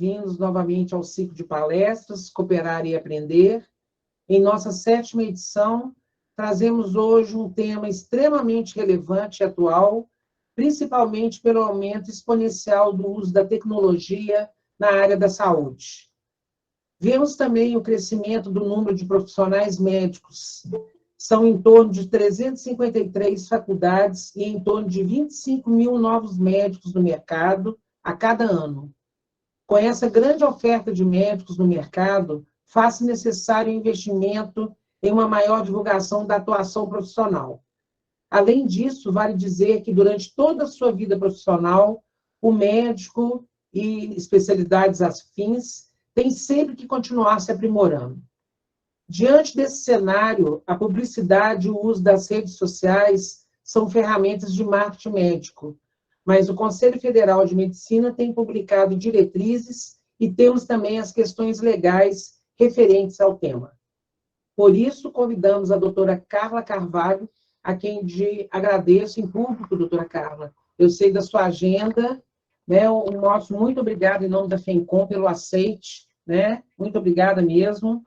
bem-vindos novamente ao ciclo de palestras Cooperar e Aprender. Em nossa 7ª edição, trazemos hoje um tema extremamente relevante e atual, principalmente pelo aumento exponencial do uso da tecnologia na área da saúde. Vemos também o crescimento do número de profissionais médicos. São em torno de 353 faculdades e em torno de 25 mil novos médicos no mercado a cada ano. Com essa grande oferta de médicos no mercado, faz-se necessário investimento em uma maior divulgação da atuação profissional. Além disso, vale dizer que durante toda a sua vida profissional, o médico e especialidades afins têm sempre que continuar se aprimorando. Diante desse cenário, a publicidade e o uso das redes sociais são ferramentas de marketing médico, mas o Conselho Federal de Medicina tem publicado diretrizes e temos também as questões legais referentes ao tema. Por isso, convidamos a doutora Carla Carvalho, a quem agradeço em público, doutora Carla. Eu sei da sua agenda, né? O nosso muito obrigado em nome da FENCOM pelo aceite, né? Muito obrigada mesmo,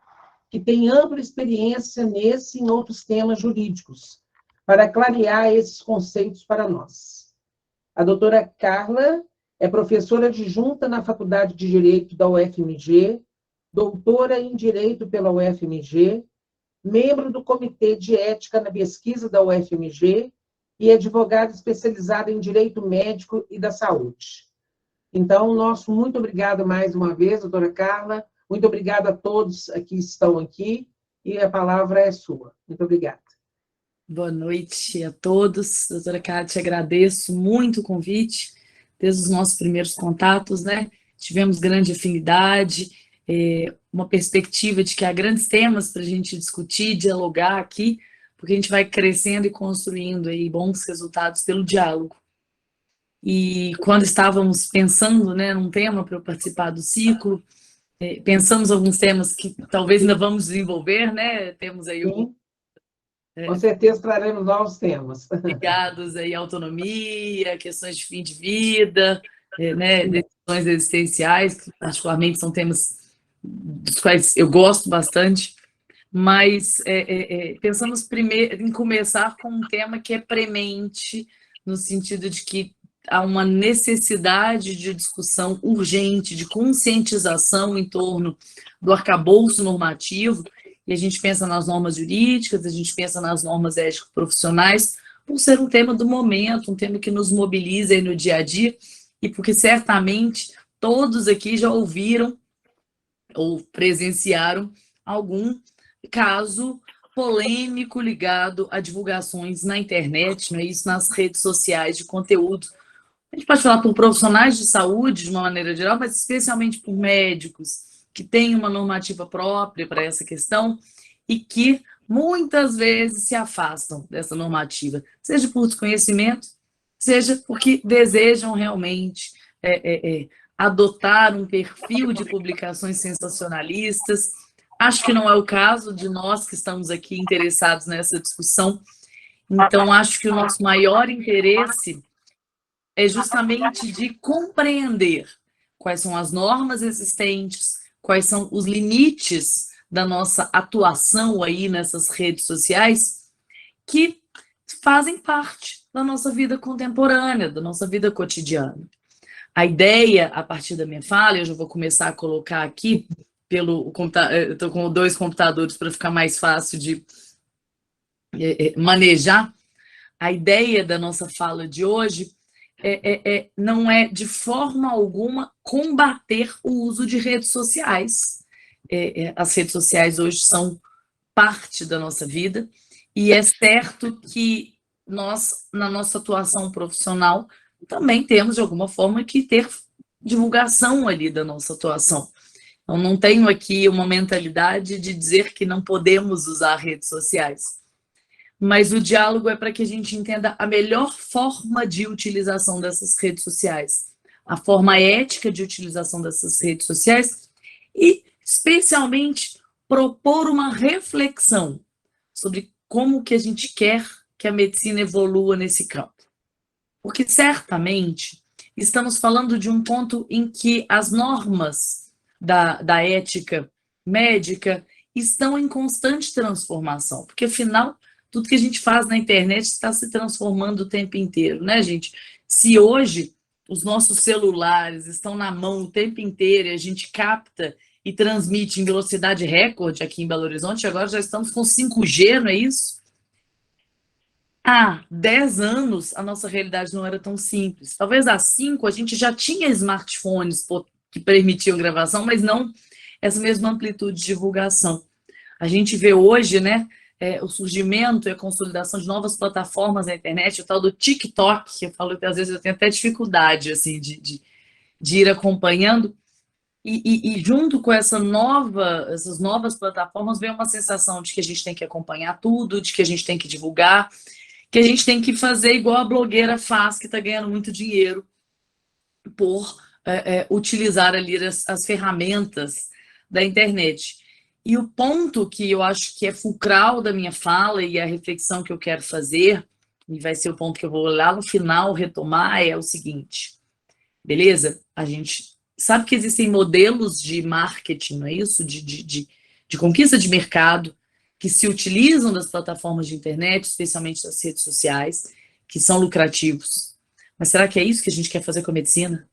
que tem ampla experiência nesse e em outros temas jurídicos, para clarear esses conceitos para nós. A doutora Carla é professora adjunta na Faculdade de Direito da UFMG, doutora em Direito pela UFMG, membro do Comitê de Ética na Pesquisa da UFMG e advogada especializada em Direito Médico e da Saúde. Então, nosso muito obrigado mais uma vez, doutora Carla. Muito obrigada a todos que estão aqui e a palavra é sua. Muito obrigada. Boa noite a todos. Doutora Carla, te agradeço muito o convite, desde os nossos primeiros contatos, né? Tivemos grande afinidade, uma perspectiva de que há grandes temas para a gente discutir, dialogar aqui, porque a gente vai crescendo e construindo aí bons resultados pelo diálogo. E quando estávamos pensando, né, num tema para eu participar do ciclo, pensamos alguns temas que talvez ainda vamos desenvolver, né? Temos aí com certeza traremos novos temas. Ligados aí à autonomia, questões de fim de vida, né, decisões existenciais, que particularmente são temas dos quais eu gosto bastante, mas pensamos primeiro em começar com um tema que é premente, no sentido de que há uma necessidade de discussão urgente, de conscientização em torno do arcabouço normativo, e a gente pensa nas normas jurídicas, a gente pensa nas normas ético-profissionais, por ser um tema do momento, um tema que nos mobiliza aí no dia a dia, e porque certamente todos aqui já ouviram ou presenciaram algum caso polêmico ligado a divulgações na internet, não é isso, nas redes sociais de conteúdo. A gente pode falar por profissionais de saúde, de uma maneira geral, mas especialmente por médicos, que têm uma normativa própria para essa questão e que muitas vezes se afastam dessa normativa, seja por desconhecimento, seja porque desejam realmente adotar um perfil de publicações sensacionalistas. Acho que não é o caso de nós que estamos aqui interessados nessa discussão. Então, acho que o nosso maior interesse é justamente de compreender quais são as normas existentes, quais são os limites da nossa atuação aí nessas redes sociais que fazem parte da nossa vida contemporânea, da nossa vida cotidiana. A ideia, a partir da minha fala, eu já vou começar a colocar aqui, eu estou com 2 computadores para ficar mais fácil de manejar. A ideia da nossa fala de hoje não é, de forma alguma, combater o uso de redes sociais. As redes sociais hoje são parte da nossa vida, e é certo que nós, na nossa atuação profissional, também temos, de alguma forma, que ter divulgação ali da nossa atuação. Eu não tenho aqui uma mentalidade de dizer que não podemos usar redes sociais, mas o diálogo é para que a gente entenda a melhor forma de utilização dessas redes sociais, a forma ética de utilização dessas redes sociais e, especialmente, propor uma reflexão sobre como que a gente quer que a medicina evolua nesse campo. Porque, certamente, estamos falando de um ponto em que as normas da ética médica estão em constante transformação, porque, afinal, tudo que a gente faz na internet está se transformando o tempo inteiro, né, gente? Se hoje os nossos celulares estão na mão o tempo inteiro e a gente capta e transmite em velocidade recorde aqui em Belo Horizonte, agora já estamos com 5G, não é isso? Há 10 anos, a nossa realidade não era tão simples. Talvez há 5 a gente já tinha smartphones que permitiam gravação, mas não essa mesma amplitude de divulgação. A gente vê hoje, né, o surgimento e a consolidação de novas plataformas na internet, o tal do TikTok, que eu falo que às vezes eu tenho até dificuldade assim, de ir acompanhando, e junto com essas novas plataformas vem uma sensação de que a gente tem que acompanhar tudo, de que a gente tem que divulgar, que a gente tem que fazer igual a blogueira faz, que está ganhando muito dinheiro por utilizar ali as ferramentas da internet. E o ponto que eu acho que é fulcral da minha fala e a reflexão que eu quero fazer, e vai ser o ponto que eu vou lá no final retomar, é o seguinte, beleza? A gente sabe que existem modelos de marketing, não é isso? De conquista de mercado, que se utilizam das plataformas de internet, especialmente das redes sociais, que são lucrativos. Mas será que é isso que a gente quer fazer com a medicina?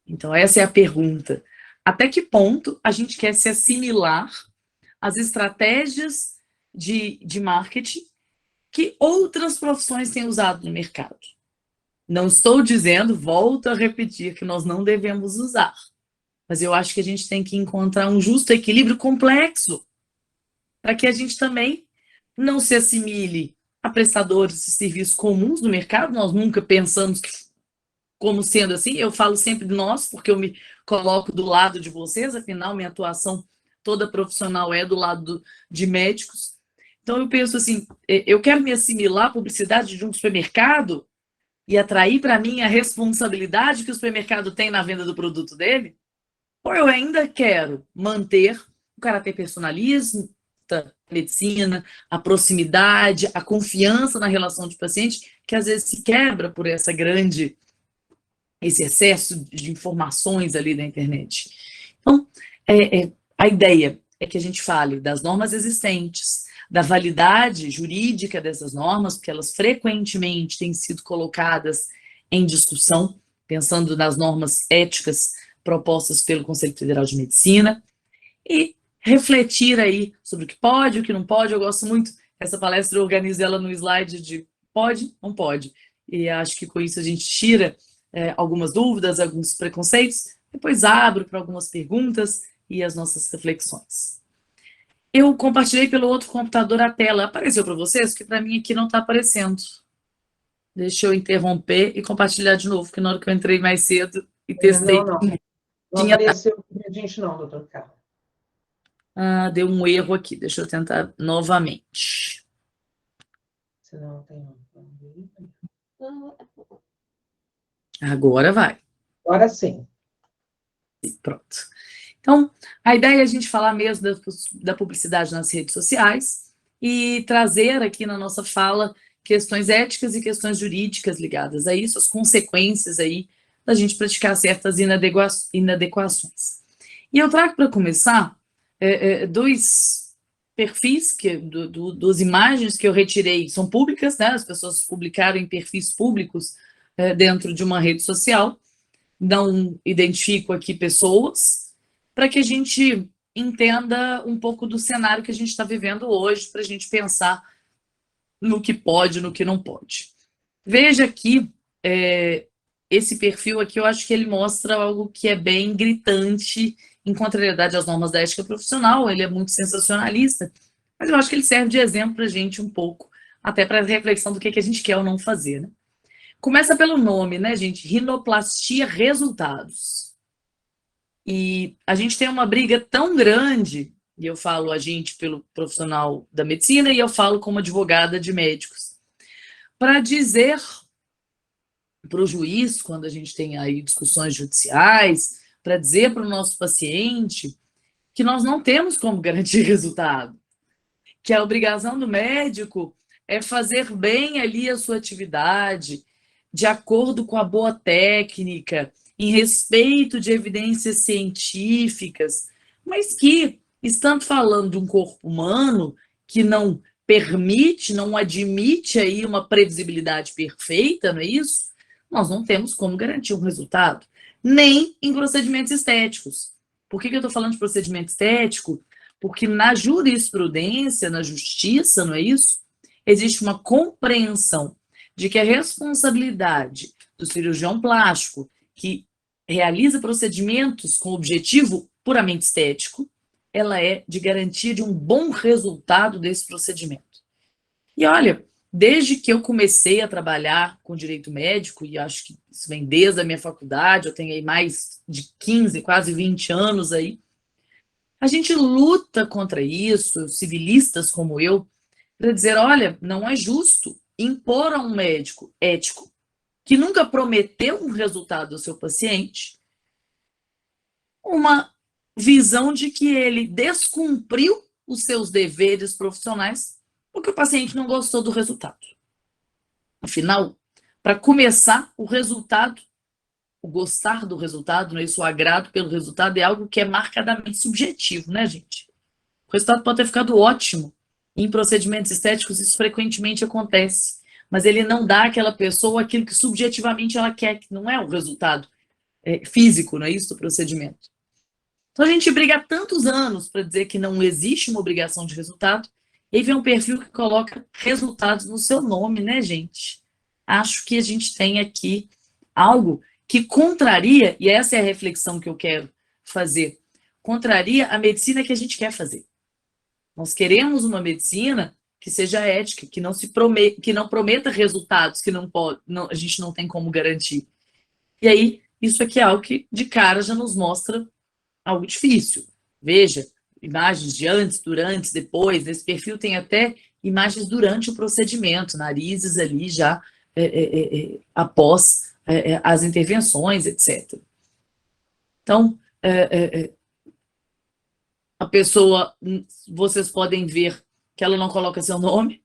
Então, essa é a pergunta. Até que ponto a gente quer se assimilar às estratégias de marketing que outras profissões têm usado no mercado? Não estou dizendo, volto a repetir, que nós não devemos usar. Mas eu acho que a gente tem que encontrar um justo equilíbrio complexo para que a gente também não se assimile a prestadores de serviços comuns no mercado. Nós nunca pensamos como sendo assim. Eu falo sempre de nós, porque eu me coloco do lado de vocês, afinal, minha atuação toda profissional é do lado de médicos. Então, eu penso assim, eu quero me assimilar à publicidade de um supermercado e atrair para mim a responsabilidade que o supermercado tem na venda do produto dele? Ou eu ainda quero manter o caráter personalista, a medicina, a proximidade, a confiança na relação de paciente, que às vezes se quebra por esse excesso de informações ali da internet. Então, a ideia é que a gente fale das normas existentes, da validade jurídica dessas normas, porque elas frequentemente têm sido colocadas em discussão, pensando nas normas éticas propostas pelo Conselho Federal de Medicina, e refletir aí sobre o que pode, o que não pode. Eu gosto muito, essa palestra eu organizo ela no slide de pode, não pode, e acho que com isso a gente tira algumas dúvidas, alguns preconceitos, depois abro para algumas perguntas e as nossas reflexões. Eu compartilhei pelo outro computador a tela. Apareceu para vocês? Porque para mim aqui não está aparecendo. Deixa eu interromper e compartilhar de novo, porque na hora que eu entrei mais cedo e testei... Não apareceu para a gente não, doutor Carlos. Deu um erro aqui. Deixa eu tentar novamente. Senão tem... Agora vai. Agora sim. Pronto. Então, a ideia é a gente falar mesmo da publicidade nas redes sociais e trazer aqui na nossa fala questões éticas e questões jurídicas ligadas a isso, as consequências aí da gente praticar certas inadequações. E eu trago para começar dois perfis, duas imagens que eu retirei, são públicas, né? As pessoas publicaram em perfis públicos dentro de uma rede social, não identifico aqui pessoas, para que a gente entenda um pouco do cenário que a gente está vivendo hoje, para a gente pensar no que pode, no que não pode. Veja aqui, esse perfil aqui, eu acho que ele mostra algo que é bem gritante, em contrariedade às normas da ética profissional. Ele é muito sensacionalista, mas eu acho que ele serve de exemplo para a gente um pouco, até para a reflexão do que a gente quer ou não fazer, né? Começa pelo nome, né, gente? Rinoplastia Resultados. E a gente tem uma briga tão grande, e eu falo a gente pelo profissional da medicina, e eu falo como advogada de médicos, para dizer para o juiz, quando a gente tem aí discussões judiciais, para dizer para o nosso paciente que nós não temos como garantir resultado, que a obrigação do médico é fazer bem ali a sua atividade, de acordo com a boa técnica, em respeito de evidências científicas, mas que, estando falando de um corpo humano que não permite, não admite aí uma previsibilidade perfeita, não é isso? Nós não temos como garantir um resultado, nem em procedimentos estéticos. Por que eu estou falando de procedimento estético? Porque na jurisprudência, na justiça, não é isso? Existe uma compreensão de que a responsabilidade do cirurgião plástico que realiza procedimentos com objetivo puramente estético, ela é de garantia de um bom resultado desse procedimento. E olha, desde que eu comecei a trabalhar com direito médico, e acho que isso vem desde a minha faculdade, eu tenho aí mais de 15, quase 20 anos aí, a gente luta contra isso, civilistas como eu, para dizer, olha, não é justo impor a um médico ético que nunca prometeu um resultado ao seu paciente uma visão de que ele descumpriu os seus deveres profissionais porque o paciente não gostou do resultado. Afinal, para começar, o resultado, o gostar do resultado, né, isso, o agrado pelo resultado é algo que é marcadamente subjetivo, né, gente? O resultado pode ter ficado ótimo. Em procedimentos estéticos, isso frequentemente acontece. Mas ele não dá àquela pessoa aquilo que subjetivamente ela quer, que não é o resultado físico, não é isso, do procedimento. Então a gente briga há tantos anos para dizer que não existe uma obrigação de resultado, e aí vem um perfil que coloca resultados no seu nome, né, gente? Acho que a gente tem aqui algo que contraria, e essa é a reflexão que eu quero fazer, contraria a medicina que a gente quer fazer. Nós queremos uma medicina que seja ética, que não prometa resultados que a gente não tem como garantir. E aí, isso aqui é algo que, de cara, já nos mostra algo difícil. Veja, imagens de antes, durante, depois. Nesse perfil tem até imagens durante o procedimento, narizes ali já após as intervenções, etc. Então, a pessoa, vocês podem ver que ela não coloca seu nome,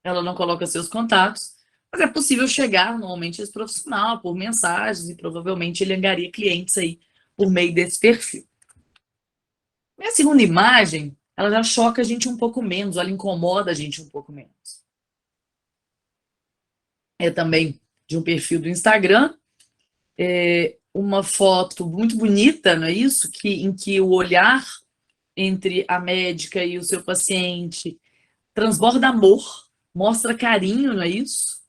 ela não coloca seus contatos, mas é possível chegar, normalmente, esse profissional, por mensagens, e provavelmente ele angaria clientes aí por meio desse perfil. A segunda imagem, ela já choca a gente um pouco menos, ela incomoda a gente um pouco menos. É também de um perfil do Instagram, uma foto muito bonita, não é isso? Em que o olhar entre a médica e o seu paciente transborda amor, mostra carinho, não é isso?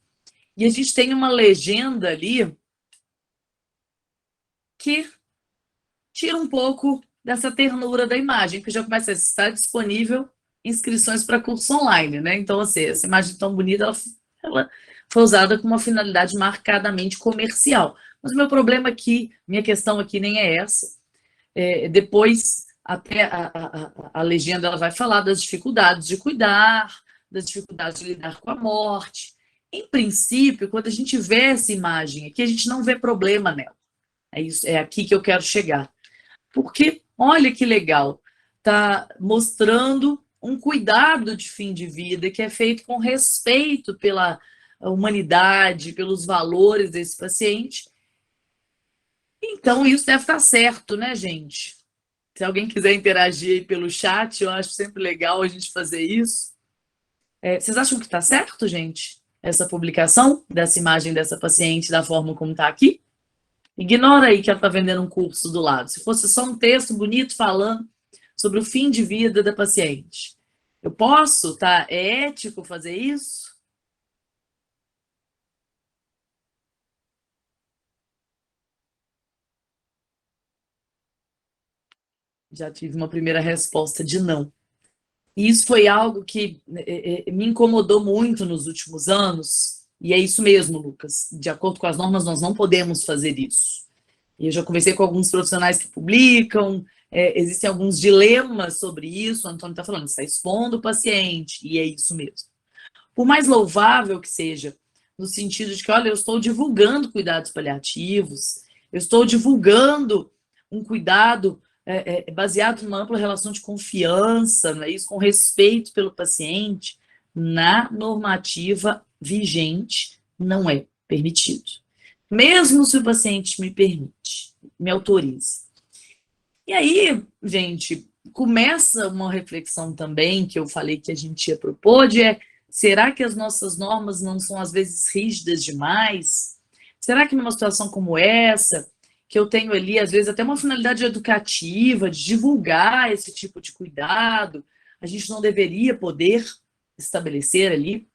E a gente tem uma legenda ali que tira um pouco dessa ternura da imagem, que já começa a estar disponível inscrições para curso online, né? Então, assim, essa imagem tão bonita, ela foi usada com uma finalidade marcadamente comercial. Mas o meu problema aqui, minha questão aqui nem é essa. Depois, até a legenda ela vai falar das dificuldades de cuidar, das dificuldades de lidar com a morte. Em princípio, quando a gente vê essa imagem aqui, a gente não vê problema nela. É aqui que eu quero chegar. Porque, olha que legal, está mostrando um cuidado de fim de vida que é feito com respeito pela humanidade, pelos valores desse paciente. Então, isso deve estar certo, né, gente? Se alguém quiser interagir aí pelo chat, eu acho sempre legal a gente fazer isso. Vocês acham que está certo, gente? Essa publicação dessa imagem dessa paciente, da forma como está aqui? Ignora aí que ela está vendendo um curso do lado. Se fosse só um texto bonito falando sobre o fim de vida da paciente. Eu posso, tá? É ético fazer isso? Já tive uma primeira resposta de não. E isso foi algo que me incomodou muito nos últimos anos. E é isso mesmo, Lucas. De acordo com as normas, nós não podemos fazer isso. E eu já conversei com alguns profissionais que publicam, existem alguns dilemas sobre isso. O Antônio está falando, está expondo o paciente, e é isso mesmo. Por mais louvável que seja, no sentido de que, olha, eu estou divulgando cuidados paliativos, eu estou divulgando um cuidado baseado numa ampla relação de confiança, não é isso? Com respeito pelo paciente, na normativa vigente não é permitido. mesmo se o paciente me permite, me autoriza. E aí, gente, começa uma reflexão também, que eu falei que a gente ia propor, será que as nossas normas não são, às vezes, rígidas demais? Será que numa situação como essa, que eu tenho ali, às vezes, até uma finalidade educativa, de divulgar esse tipo de cuidado, a gente não deveria poder estabelecer ali?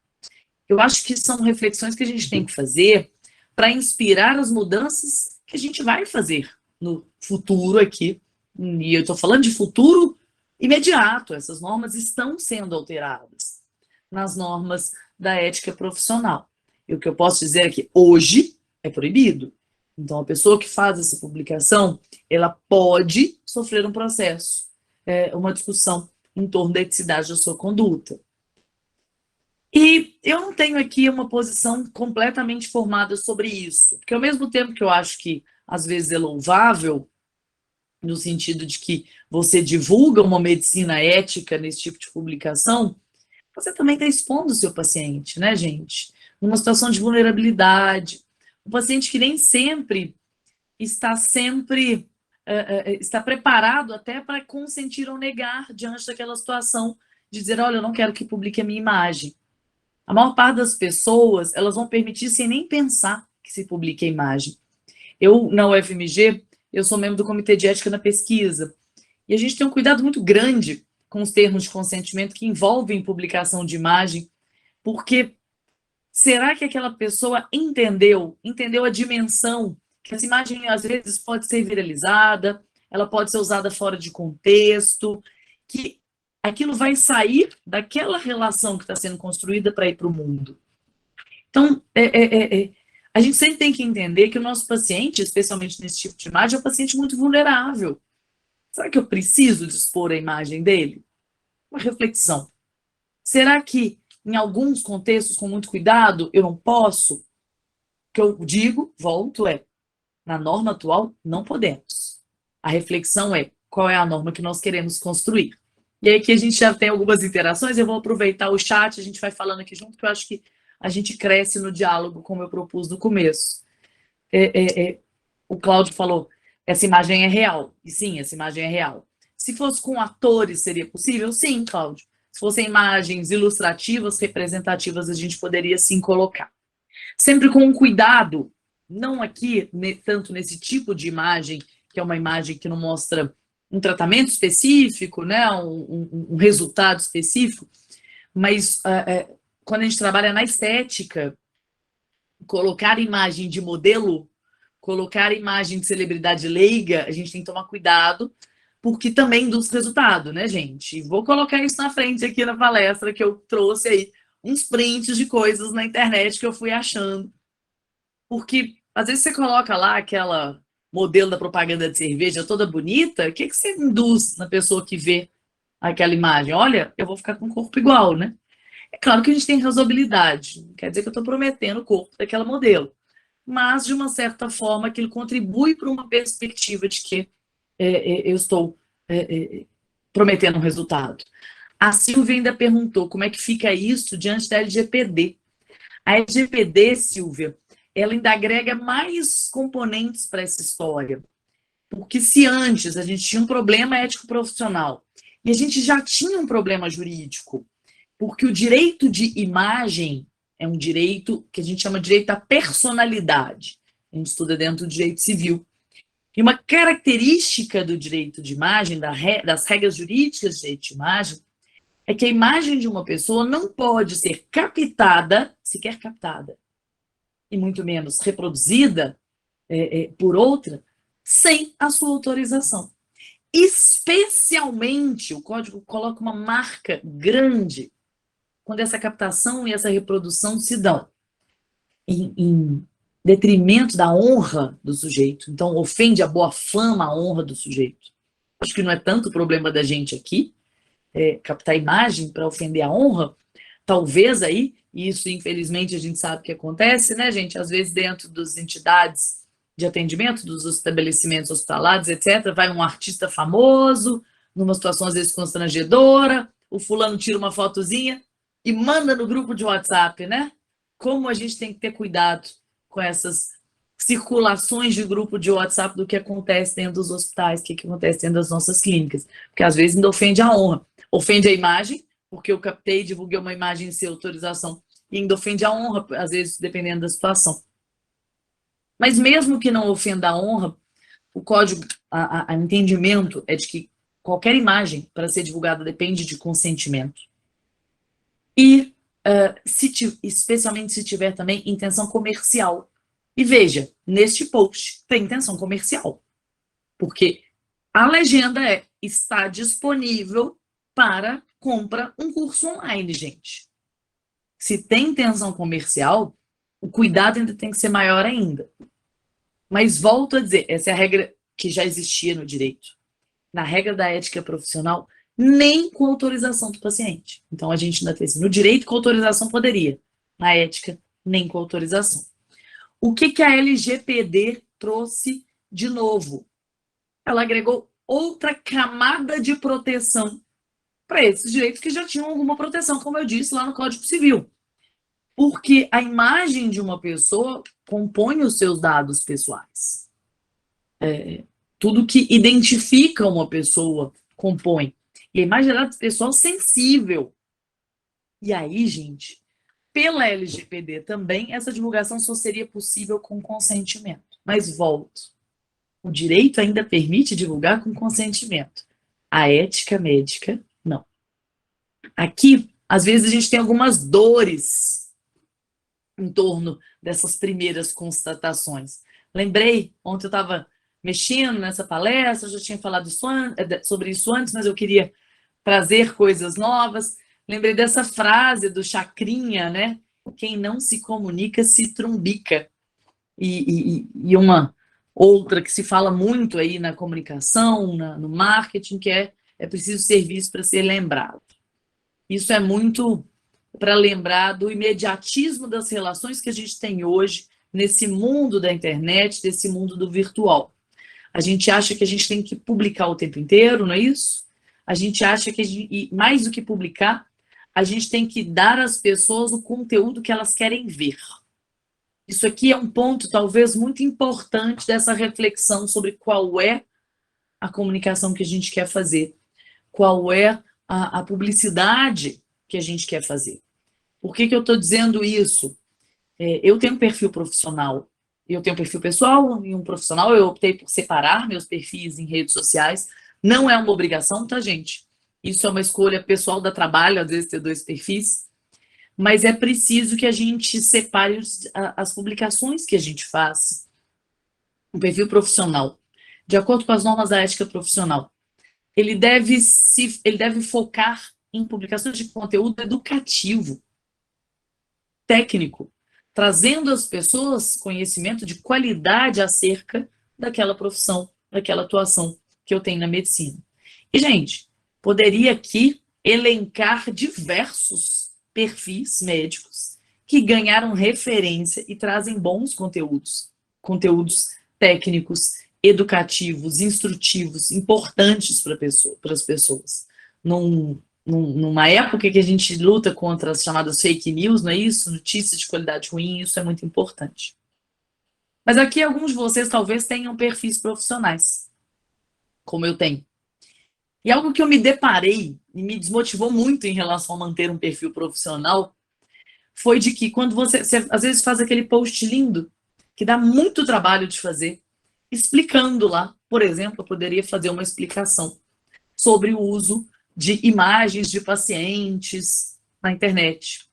Eu acho que são reflexões que a gente tem que fazer para inspirar as mudanças que a gente vai fazer no futuro aqui. E eu estou falando de futuro imediato. Essas normas estão sendo alteradas nas normas da ética profissional. E o que eu posso dizer é que hoje é proibido. Então, a pessoa que faz essa publicação, ela pode sofrer um processo, uma discussão em torno da eticidade da sua conduta. E eu não tenho aqui uma posição completamente formada sobre isso, porque ao mesmo tempo que eu acho que às vezes é louvável, no sentido de que você divulga uma medicina ética nesse tipo de publicação, você também está expondo o seu paciente, né, gente? Numa situação de vulnerabilidade, um paciente que nem sempre está preparado até para consentir ou negar diante daquela situação de dizer, olha, eu não quero que publique a minha imagem. A maior parte das pessoas, elas vão permitir sem nem pensar que se publique a imagem. Eu, na UFMG, eu sou membro do Comitê de Ética na Pesquisa, e a gente tem um cuidado muito grande com os termos de consentimento que envolvem publicação de imagem, porque será que aquela pessoa entendeu a dimensão, que essa imagem, às vezes, pode ser viralizada, ela pode ser usada fora de contexto, que aquilo vai sair daquela relação que está sendo construída para ir para o mundo. Então, a gente sempre tem que entender que o nosso paciente, especialmente nesse tipo de imagem, é um paciente muito vulnerável. Será que eu preciso dispor a imagem dele? Uma reflexão. Será que, em alguns contextos, com muito cuidado, eu não posso? O que eu digo, volto, na norma atual, não podemos. A reflexão é, qual é a norma que nós queremos construir? E aí que a gente já tem algumas interações, eu vou aproveitar o chat, a gente vai falando aqui junto, que eu acho que a gente cresce no diálogo, como eu propus no começo. O Cláudio falou, essa imagem é real. E sim, essa imagem é real. Se fosse com atores, seria possível? Sim, Cláudio. Se fossem imagens ilustrativas, representativas, a gente poderia sim colocar. Sempre com um cuidado, não aqui, tanto nesse tipo de imagem, que é uma imagem que não mostra um tratamento específico, né, um resultado específico, mas quando a gente trabalha na estética, colocar imagem de modelo, colocar imagem de celebridade leiga, a gente tem que tomar cuidado, porque também induz resultado, né, gente? Vou colocar isso na frente aqui na palestra, que eu trouxe aí uns prints de coisas na internet que eu fui achando. Porque, às vezes, você coloca lá aquela modelo da propaganda de cerveja toda bonita, o que você induz na pessoa que vê aquela imagem? Olha, eu vou ficar com o corpo igual, né? É claro que a gente tem razoabilidade, não quer dizer que eu estou prometendo o corpo daquela modelo, mas, de uma certa forma, aquilo contribui para uma perspectiva de que eu estou prometendo um resultado. A Silvia ainda perguntou como é que fica isso diante da LGPD. A LGPD, Silvia, ela ainda agrega mais componentes para essa história. Porque se antes a gente tinha um problema ético-profissional e a gente já tinha um problema jurídico, porque o direito de imagem é um direito que a gente chama de direito à personalidade. A gente estuda dentro do direito civil. E uma característica do direito de imagem, das regras jurídicas de direito de imagem, é que a imagem de uma pessoa não pode ser captada, sequer captada, e muito menos reproduzida por outra, sem a sua autorização. Especialmente, o código coloca uma marca grande quando essa captação e essa reprodução se dão em detrimento da honra do sujeito. Então, ofende a boa fama, a honra do sujeito. Acho que não é tanto o problema da gente aqui, captar imagem para ofender a honra. Talvez aí, e isso infelizmente a gente sabe que acontece, né, gente? Às vezes dentro das entidades de atendimento, dos estabelecimentos hospitalares, etc., vai um artista famoso, numa situação às vezes constrangedora, o fulano tira uma fotozinha e manda no grupo de WhatsApp, né? Como a gente tem que ter cuidado com essas circulações de grupo de WhatsApp do que acontece dentro dos hospitais, o que acontece dentro das nossas clínicas. Porque às vezes ainda ofende a honra. Ofende a imagem, porque eu captei e divulguei uma imagem sem autorização. E ainda ofende a honra, às vezes, dependendo da situação. Mas mesmo que não ofenda a honra, o código, a entendimento é de que qualquer imagem para ser divulgada depende de consentimento. E, especialmente se tiver também intenção comercial. E veja, neste post tem intenção comercial. Porque a legenda é: está disponível para compra um curso online, gente. Se tem intenção comercial, o cuidado ainda tem que ser maior ainda. Mas volto a dizer, essa é a regra que já existia no direito. Na regra da ética profissional, nem com autorização do paciente. Então, a gente ainda fez no direito com autorização poderia, na ética, nem com autorização. O que a LGPD trouxe de novo? Ela agregou outra camada de proteção para esses direitos que já tinham alguma proteção, como eu disse lá no Código Civil. Porque a imagem de uma pessoa compõe os seus dados pessoais. Tudo que identifica uma pessoa compõe. E a imagem é dado pessoal sensível. E aí, gente, pela LGPD também, essa divulgação só seria possível com consentimento. Mas volto. O direito ainda permite divulgar com consentimento. A ética médica, não. Aqui, às vezes, a gente tem algumas dores em torno dessas primeiras constatações. Lembrei, ontem eu estava mexendo nessa palestra, eu já tinha falado sobre isso antes, mas eu queria trazer coisas novas. Lembrei dessa frase do Chacrinha, né? Quem não se comunica se trumbica. E uma outra que se fala muito aí na comunicação, no marketing, que é preciso ser visto para ser lembrado. Isso é muito para lembrar do imediatismo das relações que a gente tem hoje nesse mundo da internet, desse mundo do virtual. A gente acha que a gente tem que publicar o tempo inteiro, não é isso? A gente acha que, e mais do que publicar, a gente tem que dar às pessoas o conteúdo que elas querem ver. Isso aqui é um ponto, talvez, muito importante dessa reflexão sobre qual é a comunicação que a gente quer fazer, qual é a publicidade que a gente quer fazer. Por que eu estou dizendo isso? Eu tenho um perfil profissional, eu tenho um perfil pessoal e um profissional, eu optei por separar meus perfis em redes sociais. Não é uma obrigação, tá, gente? Isso é uma escolha pessoal da trabalho, às vezes ter 2 perfis, mas é preciso que a gente separe as publicações que a gente faz. Um perfil profissional, de acordo com as normas da ética profissional, ele deve focar em publicações de conteúdo educativo, técnico, trazendo às pessoas conhecimento de qualidade acerca daquela profissão, daquela atuação que eu tenho na medicina. E, gente, poderia aqui elencar diversos perfis médicos que ganharam referência e trazem bons conteúdos técnicos, educativos, instrutivos, importantes para as pessoas. Numa época que a gente luta contra as chamadas fake news, não é isso? Notícias de qualidade ruim, isso é muito importante. Mas aqui alguns de vocês talvez tenham perfis profissionais, como eu tenho. E algo que eu me deparei e me desmotivou muito em relação a manter um perfil profissional foi de que quando você às vezes faz aquele post lindo, que dá muito trabalho de fazer, explicando lá, por exemplo, eu poderia fazer uma explicação sobre o uso de imagens de pacientes na internet.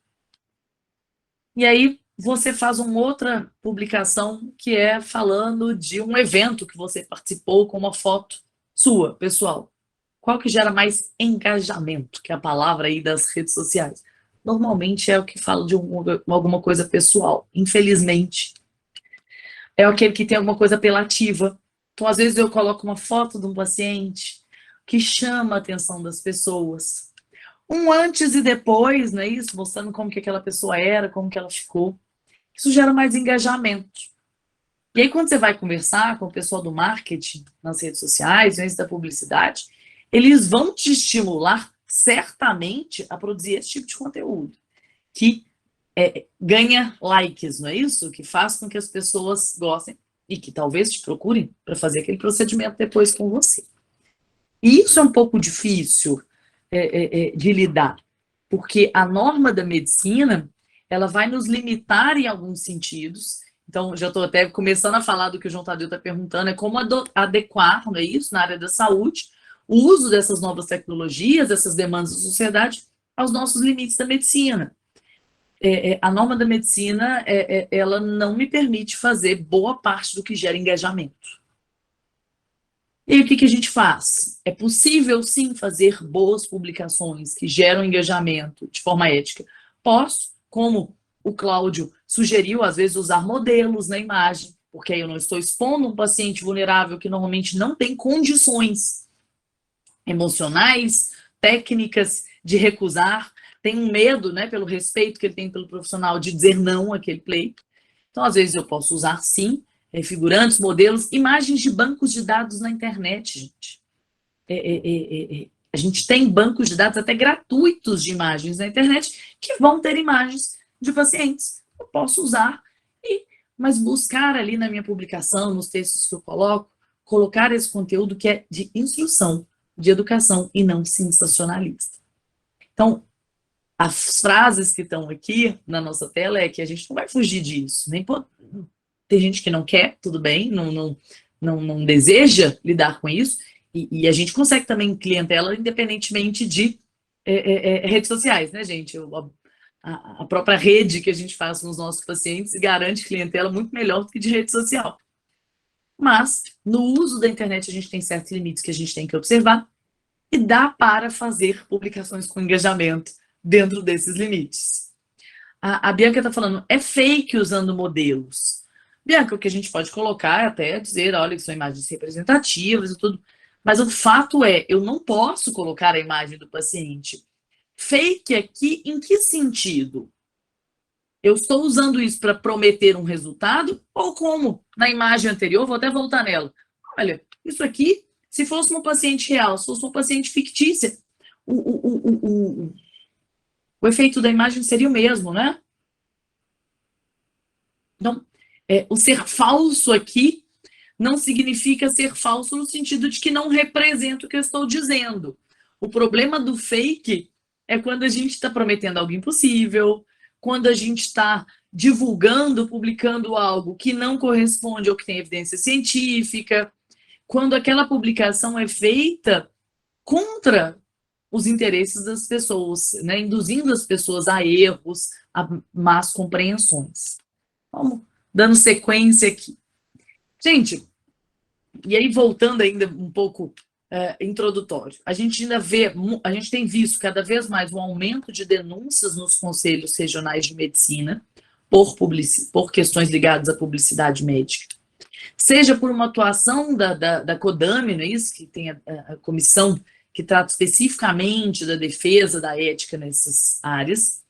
E aí você faz uma outra publicação que é falando de um evento que você participou com uma foto sua, pessoal. Qual que gera mais engajamento, que é a palavra aí das redes sociais? Normalmente é o que fala de alguma coisa pessoal. Infelizmente, é aquele que tem alguma coisa apelativa. Então, às vezes, eu coloco uma foto de um paciente que chama a atenção das pessoas. Um antes e depois, não é isso? Mostrando como que aquela pessoa era, como que ela ficou. Isso gera mais engajamento. E aí, quando você vai conversar com o pessoal do marketing nas redes sociais, antes da publicidade, eles vão te estimular certamente a produzir esse tipo de conteúdo, que ganha likes, não é isso? Que faz com que as pessoas gostem e que talvez te procurem para fazer aquele procedimento depois com você. E isso é um pouco difícil de lidar, porque a norma da medicina, ela vai nos limitar em alguns sentidos. Então, já estou até começando a falar do que o João Tadeu está perguntando, é como adequar, não é isso, na área da saúde, o uso dessas novas tecnologias, dessas demandas da sociedade, aos nossos limites da medicina. A norma da medicina, ela não me permite fazer boa parte do que gera engajamento. E aí, o que a gente faz? É possível, sim, fazer boas publicações que geram engajamento de forma ética. Posso, como o Cláudio sugeriu, às vezes usar modelos na imagem, porque aí eu não estou expondo um paciente vulnerável que normalmente não tem condições emocionais, técnicas de recusar, tem um medo, né, pelo respeito que ele tem pelo profissional de dizer não àquele pleito. Então, às vezes eu posso usar, sim, figurantes, modelos, imagens de bancos de dados na internet, gente. A gente tem bancos de dados até gratuitos de imagens na internet que vão ter imagens de pacientes. Eu posso usar, mas buscar ali na minha publicação, nos textos que eu coloco, colocar esse conteúdo que é de instrução, de educação e não sensacionalista. Então, as frases que estão aqui na nossa tela é que a gente não vai fugir disso. Tem gente que não quer, tudo bem, não deseja lidar com isso, e a gente consegue também clientela independentemente de redes sociais, né, gente? A própria rede que a gente faz com os nossos pacientes garante clientela muito melhor do que de rede social. Mas, no uso da internet, a gente tem certos limites que a gente tem que observar, e dá para fazer publicações com engajamento dentro desses limites. A Bianca está falando, é fake usando modelos. Bianca, o que a gente pode colocar é até dizer, olha, que são imagens representativas e tudo, mas o fato é, eu não posso colocar a imagem do paciente. Fake aqui, em que sentido? Eu estou usando isso para prometer um resultado, ou como na imagem anterior, vou até voltar nela. Olha, isso aqui, se fosse uma paciente real, se fosse uma paciente fictícia, o efeito da imagem seria o mesmo, né? Então, o ser falso aqui não significa ser falso no sentido de que não representa o que eu estou dizendo. O problema do fake é quando a gente está prometendo algo impossível, quando a gente está divulgando, publicando algo que não corresponde ao que tem evidência científica, quando aquela publicação é feita contra os interesses das pessoas, né, induzindo as pessoas a erros, a más compreensões. Vamos dando sequência aqui. Gente, e aí voltando ainda um pouco introdutório, a gente tem visto cada vez mais um aumento de denúncias nos conselhos regionais de medicina por questões ligadas à publicidade médica, seja por uma atuação da CODAME, não é isso? Que tem a comissão que trata especificamente da defesa da ética nessas áreas,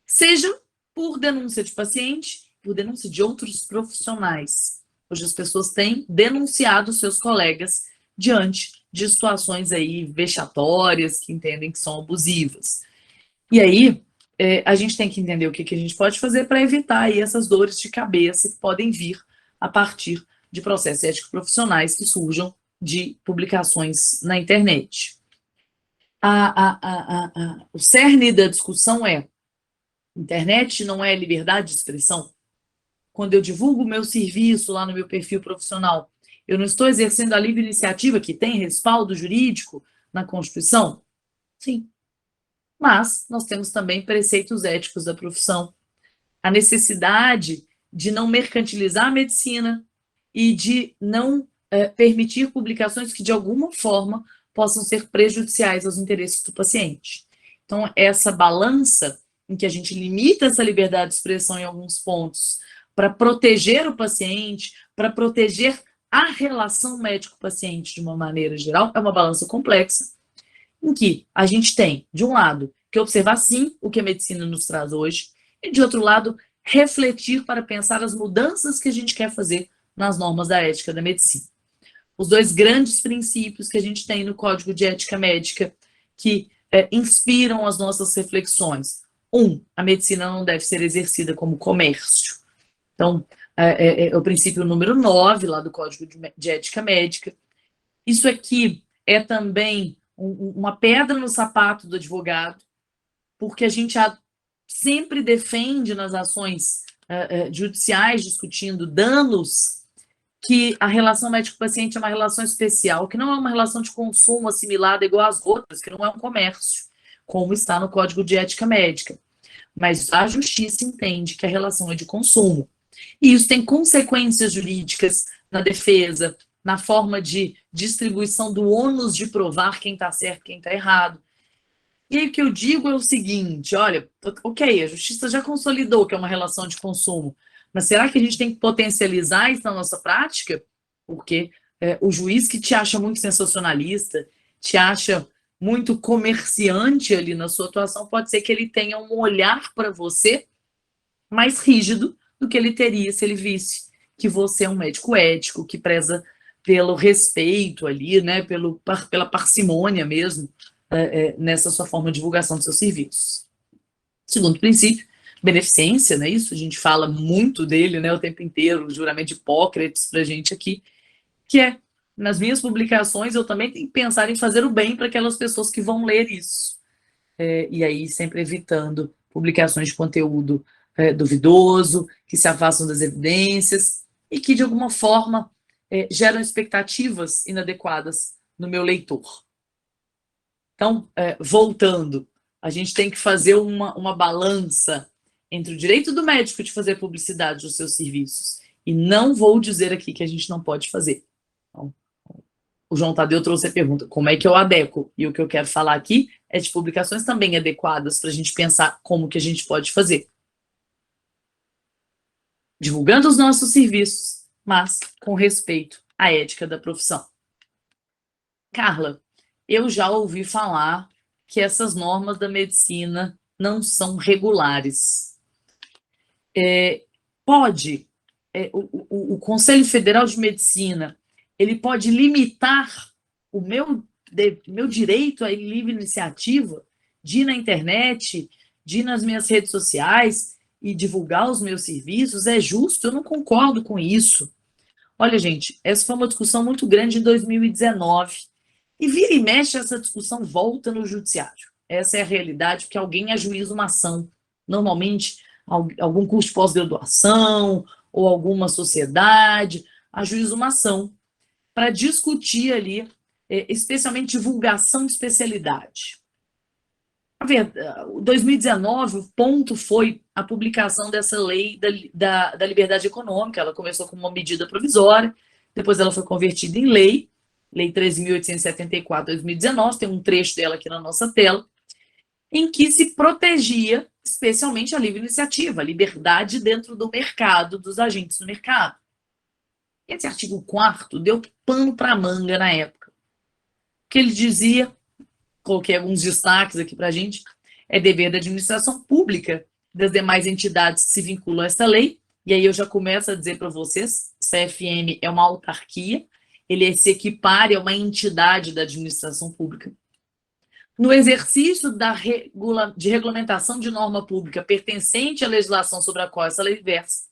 seja por denúncia de paciente, por denúncia de outros profissionais. Hoje as pessoas têm denunciado seus colegas diante de situações aí vexatórias que entendem que são abusivas. E aí, a gente tem que entender o que a gente pode fazer para evitar aí essas dores de cabeça que podem vir a partir de processos éticos profissionais que surjam de publicações na internet. O cerne da discussão é: internet não é liberdade de expressão? Quando eu divulgo o meu serviço lá no meu perfil profissional, eu não estou exercendo a livre iniciativa que tem respaldo jurídico na Constituição? Sim. Mas nós temos também preceitos éticos da profissão. A necessidade de não mercantilizar a medicina e de não permitir publicações que, de alguma forma, possam ser prejudiciais aos interesses do paciente. Então, essa balança em que a gente limita essa liberdade de expressão em alguns pontos para proteger o paciente, para proteger a relação médico-paciente de uma maneira geral, é uma balança complexa, em que a gente tem, de um lado, que observar, sim, o que a medicina nos traz hoje, e, de outro lado, refletir para pensar as mudanças que a gente quer fazer nas normas da ética da medicina. Os dois grandes princípios que a gente tem no Código de Ética Médica que inspiram as nossas reflexões. A medicina não deve ser exercida como comércio. Então, é o princípio número 9, lá do Código de Ética Médica. Isso aqui é também uma pedra no sapato do advogado, porque a gente sempre defende nas ações judiciais, discutindo danos, que a relação médico-paciente é uma relação especial, que não é uma relação de consumo assimilada igual às outras, que não é um comércio, como está no Código de Ética Médica. Mas a justiça entende que a relação é de consumo. E isso tem consequências jurídicas na defesa, na forma de distribuição do ônus de provar quem está certo e quem está errado. E aí o que eu digo é o seguinte, olha, ok, a justiça já consolidou que é uma relação de consumo, mas será que a gente tem que potencializar isso na nossa prática? Porque o juiz que te acha muito sensacionalista, te acha muito comerciante ali na sua atuação, pode ser que ele tenha um olhar para você mais rígido do que ele teria se ele visse que você é um médico ético, que preza pelo respeito ali, né, pela parcimônia mesmo, nessa sua forma de divulgação dos seus serviços. Segundo princípio, beneficência, né, isso a gente fala muito dele, né, o tempo inteiro, o juramento de Hipócrates para a gente aqui, que é, nas minhas publicações, eu também tenho que pensar em fazer o bem para aquelas pessoas que vão ler isso. E aí sempre evitando publicações de conteúdo duvidoso, que se afastam das evidências e que, de alguma forma, geram expectativas inadequadas no meu leitor. Então, voltando, a gente tem que fazer uma balança entre o direito do médico de fazer publicidade dos seus serviços e não vou dizer aqui que a gente não pode fazer. Então, o João Tadeu trouxe a pergunta, como é que eu adequo? E o que eu quero falar aqui é de publicações também adequadas para a gente pensar como que a gente pode fazer. Divulgando os nossos serviços, mas com respeito à ética da profissão. Carla, eu já ouvi falar que essas normas da medicina não são regulares. O Conselho Federal de Medicina, ele pode limitar o meu direito à livre iniciativa de ir na internet, de ir nas minhas redes sociais e divulgar os meus serviços? É justo? Eu não concordo com isso. Olha, gente, essa foi uma discussão muito grande em 2019. E vira e mexe, essa discussão volta no judiciário. Essa é a realidade, porque alguém ajuiza uma ação. Normalmente, algum curso de pós-graduação ou alguma sociedade ajuiza uma ação para discutir ali, especialmente divulgação de especialidade. A verdade, 2019, o ponto foi a publicação dessa lei da liberdade econômica. Ela começou como uma medida provisória, depois ela foi convertida em lei, Lei 13.874, 2019, tem um trecho dela aqui na nossa tela, em que se protegia especialmente a livre iniciativa, a liberdade dentro do mercado, dos agentes do mercado. Esse artigo 4º deu pano para a manga na época. O que ele dizia, coloquei alguns destaques aqui para a gente, é dever da administração pública das demais entidades que se vinculam a essa lei, e aí eu já começo a dizer para vocês, CFM é uma autarquia, ele se equipara a uma entidade da administração pública. No exercício de regulamentação de norma pública pertencente à legislação sobre a qual essa lei versa,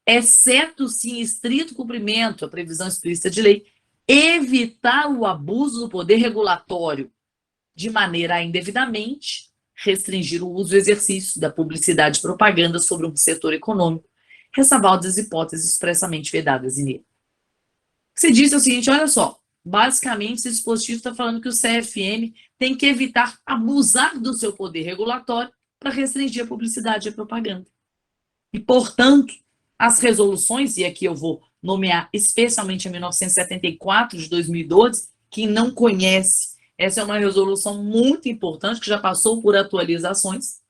exceto se em estrito cumprimento a previsão explícita de lei, evitar o abuso do poder regulatório de maneira a indevidamente restringir o uso e exercício da publicidade e propaganda sobre um setor econômico, ressalvadas as hipóteses expressamente vedadas em lei. O que se diz é o seguinte, olha só, basicamente esse dispositivo está falando que o CFM tem que evitar abusar do seu poder regulatório para restringir a publicidade e a propaganda. E, portanto, as resoluções, e aqui eu vou nomear especialmente a 1974 de 2012, quem não conhece, essa é uma resolução muito importante, que já passou por atualizações,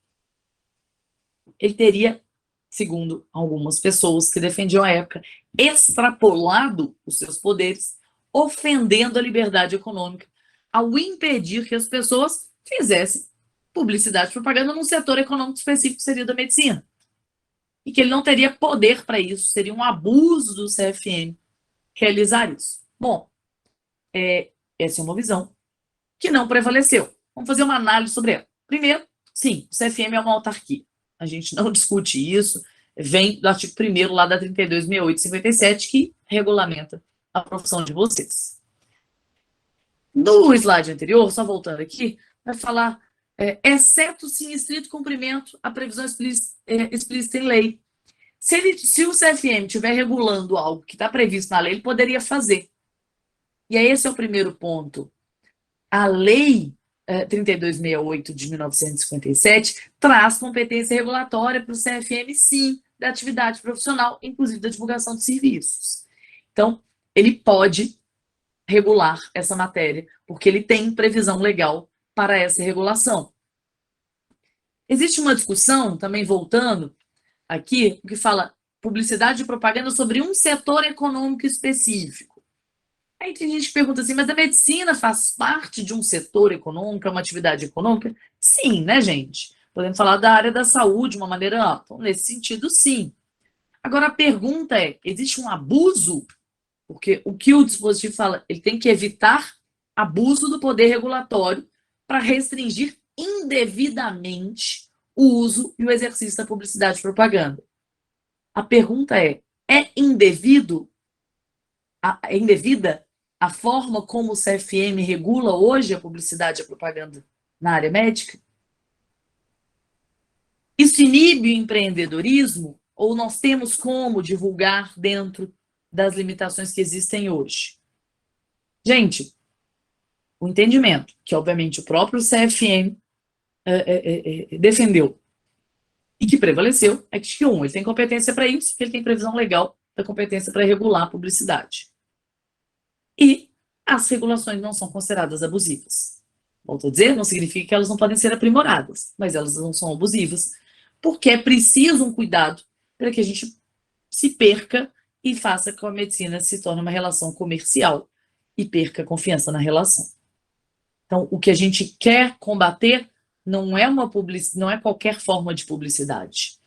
ele teria, segundo algumas pessoas que defendiam a época, extrapolado os seus poderes, ofendendo a liberdade econômica, ao impedir que as pessoas fizessem publicidade e propaganda num setor econômico específico, que seria da medicina. E que ele não teria poder para isso, seria um abuso do CFM realizar isso. Bom, essa é uma visão que não prevaleceu. Vamos fazer uma análise sobre ela. Primeiro, Sim, o CFM é uma autarquia. A gente não discute isso. Vem do artigo 1º lá da 32.68/57, que regulamenta a profissão de vocês. No slide anterior, só voltando aqui, vai falar, exceto se em estrito cumprimento a previsão explícita em lei. Se o CFM estiver regulando algo que está previsto na lei, ele poderia fazer. E aí esse é o primeiro ponto. A lei 3268 de 1957 traz competência regulatória para o CFM, sim, da atividade profissional, inclusive da divulgação de serviços. Então, ele pode regular essa matéria, porque ele tem previsão legal para essa regulação. Existe uma discussão, também voltando aqui, que fala publicidade e propaganda sobre um setor econômico específico. Aí tem gente que pergunta assim, mas a medicina faz parte de um setor econômico, é uma atividade econômica? Sim, né, gente? Podemos falar da área da saúde de uma maneira ampla. Nesse sentido, sim. Agora, a pergunta é, existe um abuso? Porque o que o dispositivo fala, ele tem que evitar abuso do poder regulatório para restringir indevidamente o uso e o exercício da publicidade e propaganda. A pergunta é indevida a forma como o CFM regula hoje a publicidade e a propaganda na área médica? Isso inibe o empreendedorismo ou nós temos como divulgar dentro das limitações que existem hoje? Gente, o entendimento que, obviamente, o próprio CFM defendeu e que prevaleceu é que, ele tem competência para isso, porque ele tem previsão legal da competência para regular a publicidade. E as regulações não são consideradas abusivas. Volto a dizer, não significa que elas não podem ser aprimoradas, mas elas não são abusivas, porque é preciso um cuidado para que a gente se perca e faça com que a medicina se torne uma relação comercial e perca a confiança na relação. Então, o que a gente quer combater não é qualquer forma de publicidade.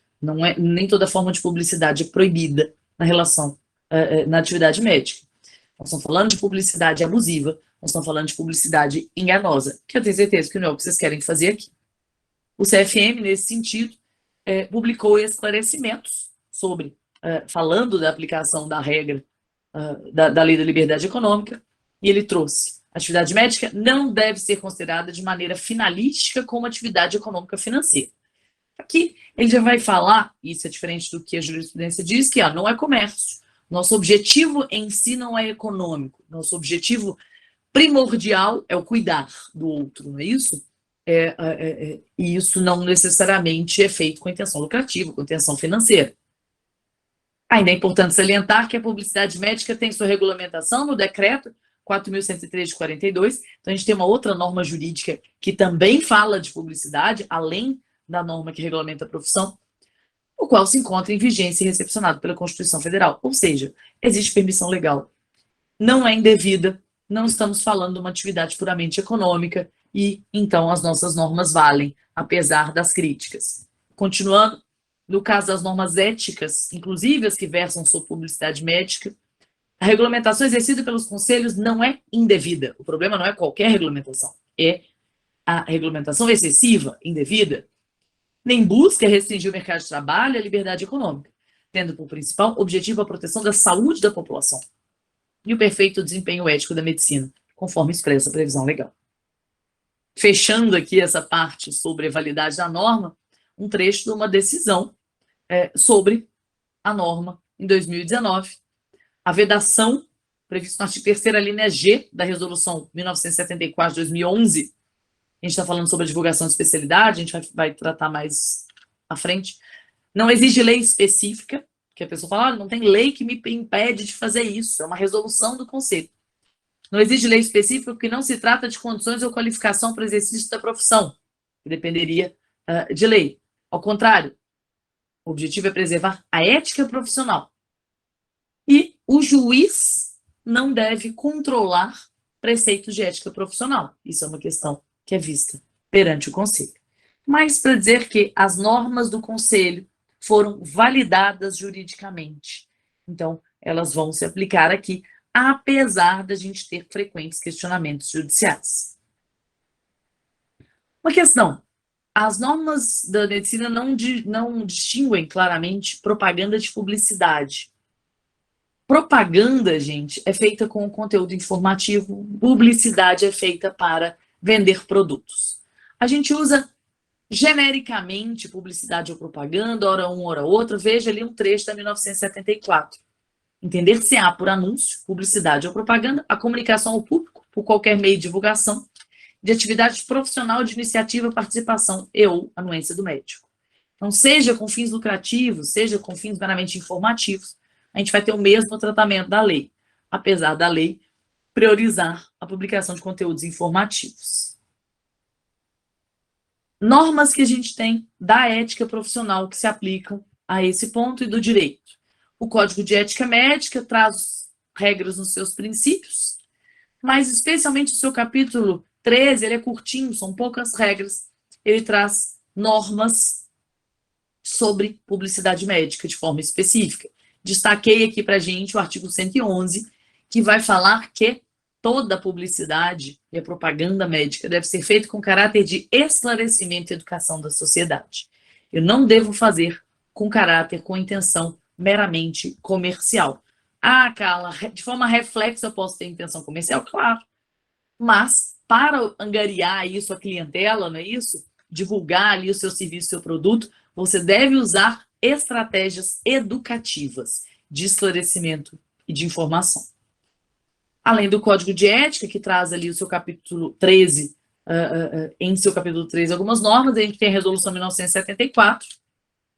Nem toda forma de publicidade é proibida na relação, na atividade médica. Nós estamos falando de publicidade abusiva, nós estamos falando de publicidade enganosa, que eu tenho certeza que não é o que vocês querem fazer aqui. O CFM, nesse sentido, publicou esclarecimentos sobre, falando da aplicação da regra da Lei da Liberdade Econômica, e ele trouxe: a atividade médica não deve ser considerada de maneira finalística como atividade econômica financeira. Aqui ele já vai falar, isso é diferente do que a jurisprudência diz, que não é comércio. Nosso objetivo em si não é econômico. Nosso objetivo primordial é o cuidar do outro, não é isso? E isso não necessariamente é feito com intenção lucrativa, com intenção financeira. Ainda é importante salientar que a publicidade médica tem sua regulamentação no decreto 4.103 de 42. Então, a gente tem uma outra norma jurídica que também fala de publicidade, além da norma que regulamenta a profissão, o qual se encontra em vigência e recepcionado pela Constituição Federal. Ou seja, existe permissão legal. Não é indevida, não estamos falando de uma atividade puramente econômica e, então, as nossas normas valem, apesar das críticas. Continuando, no caso das normas éticas, inclusive as que versam sobre publicidade médica, a regulamentação exercida pelos conselhos não é indevida. O problema não é qualquer regulamentação, é a regulamentação excessiva, indevida, nem busca restringir o mercado de trabalho e a liberdade econômica, tendo por principal objetivo a proteção da saúde da população e o perfeito desempenho ético da medicina, conforme expressa a previsão legal. Fechando aqui essa parte sobre a validade da norma, um trecho de uma decisão sobre a norma em 2019, a vedação prevista no artigo 3ª linha G da resolução 1974 de 2011, a gente está falando sobre a divulgação de especialidade, a gente vai tratar mais à frente, não exige lei específica, que a pessoa fala, não tem lei que me impede de fazer isso, é uma resolução do conselho. Não exige lei específica porque não se trata de condições ou qualificação para o exercício da profissão, que dependeria de lei. Ao contrário, o objetivo é preservar a ética profissional. E o juiz não deve controlar preceitos de ética profissional. Isso é uma questão que é vista perante o conselho. Mas para dizer que as normas do conselho foram validadas juridicamente. Então, elas vão se aplicar aqui, apesar da gente ter frequentes questionamentos judiciais. Uma questão As normas da medicina não distinguem claramente propaganda de publicidade. Propaganda, gente, é feita com conteúdo informativo, publicidade é feita para vender produtos. A gente usa genericamente publicidade ou propaganda, hora uma, hora outra. Veja ali um trecho da 1974. Entender-se-á por anúncio, publicidade ou propaganda, a comunicação ao público, por qualquer meio de divulgação, de atividade profissional, de iniciativa, participação e ou anuência do médico. Então, seja com fins lucrativos, seja com fins meramente informativos, a gente vai ter o mesmo tratamento da lei, apesar da lei priorizar a publicação de conteúdos informativos. Normas que a gente tem da ética profissional que se aplicam a esse ponto e do direito. O Código de Ética Médica traz regras nos seus princípios, mas especialmente o seu capítulo 13, ele é curtinho, são poucas regras. Ele traz normas sobre publicidade médica de forma específica. Destaquei aqui para a gente o artigo 111, que vai falar que toda publicidade e a propaganda médica deve ser feita com caráter de esclarecimento e educação da sociedade. Eu não devo fazer com caráter, com intenção meramente comercial. Ah, Carla, de forma reflexa eu posso ter intenção comercial? Claro. Mas, para angariar isso, a clientela, não é isso? Divulgar ali o seu serviço, o seu produto, você deve usar estratégias educativas de esclarecimento e de informação. Além do Código de Ética, que traz ali o seu capítulo 13, em seu capítulo 13, algumas normas, a gente tem a Resolução 1974,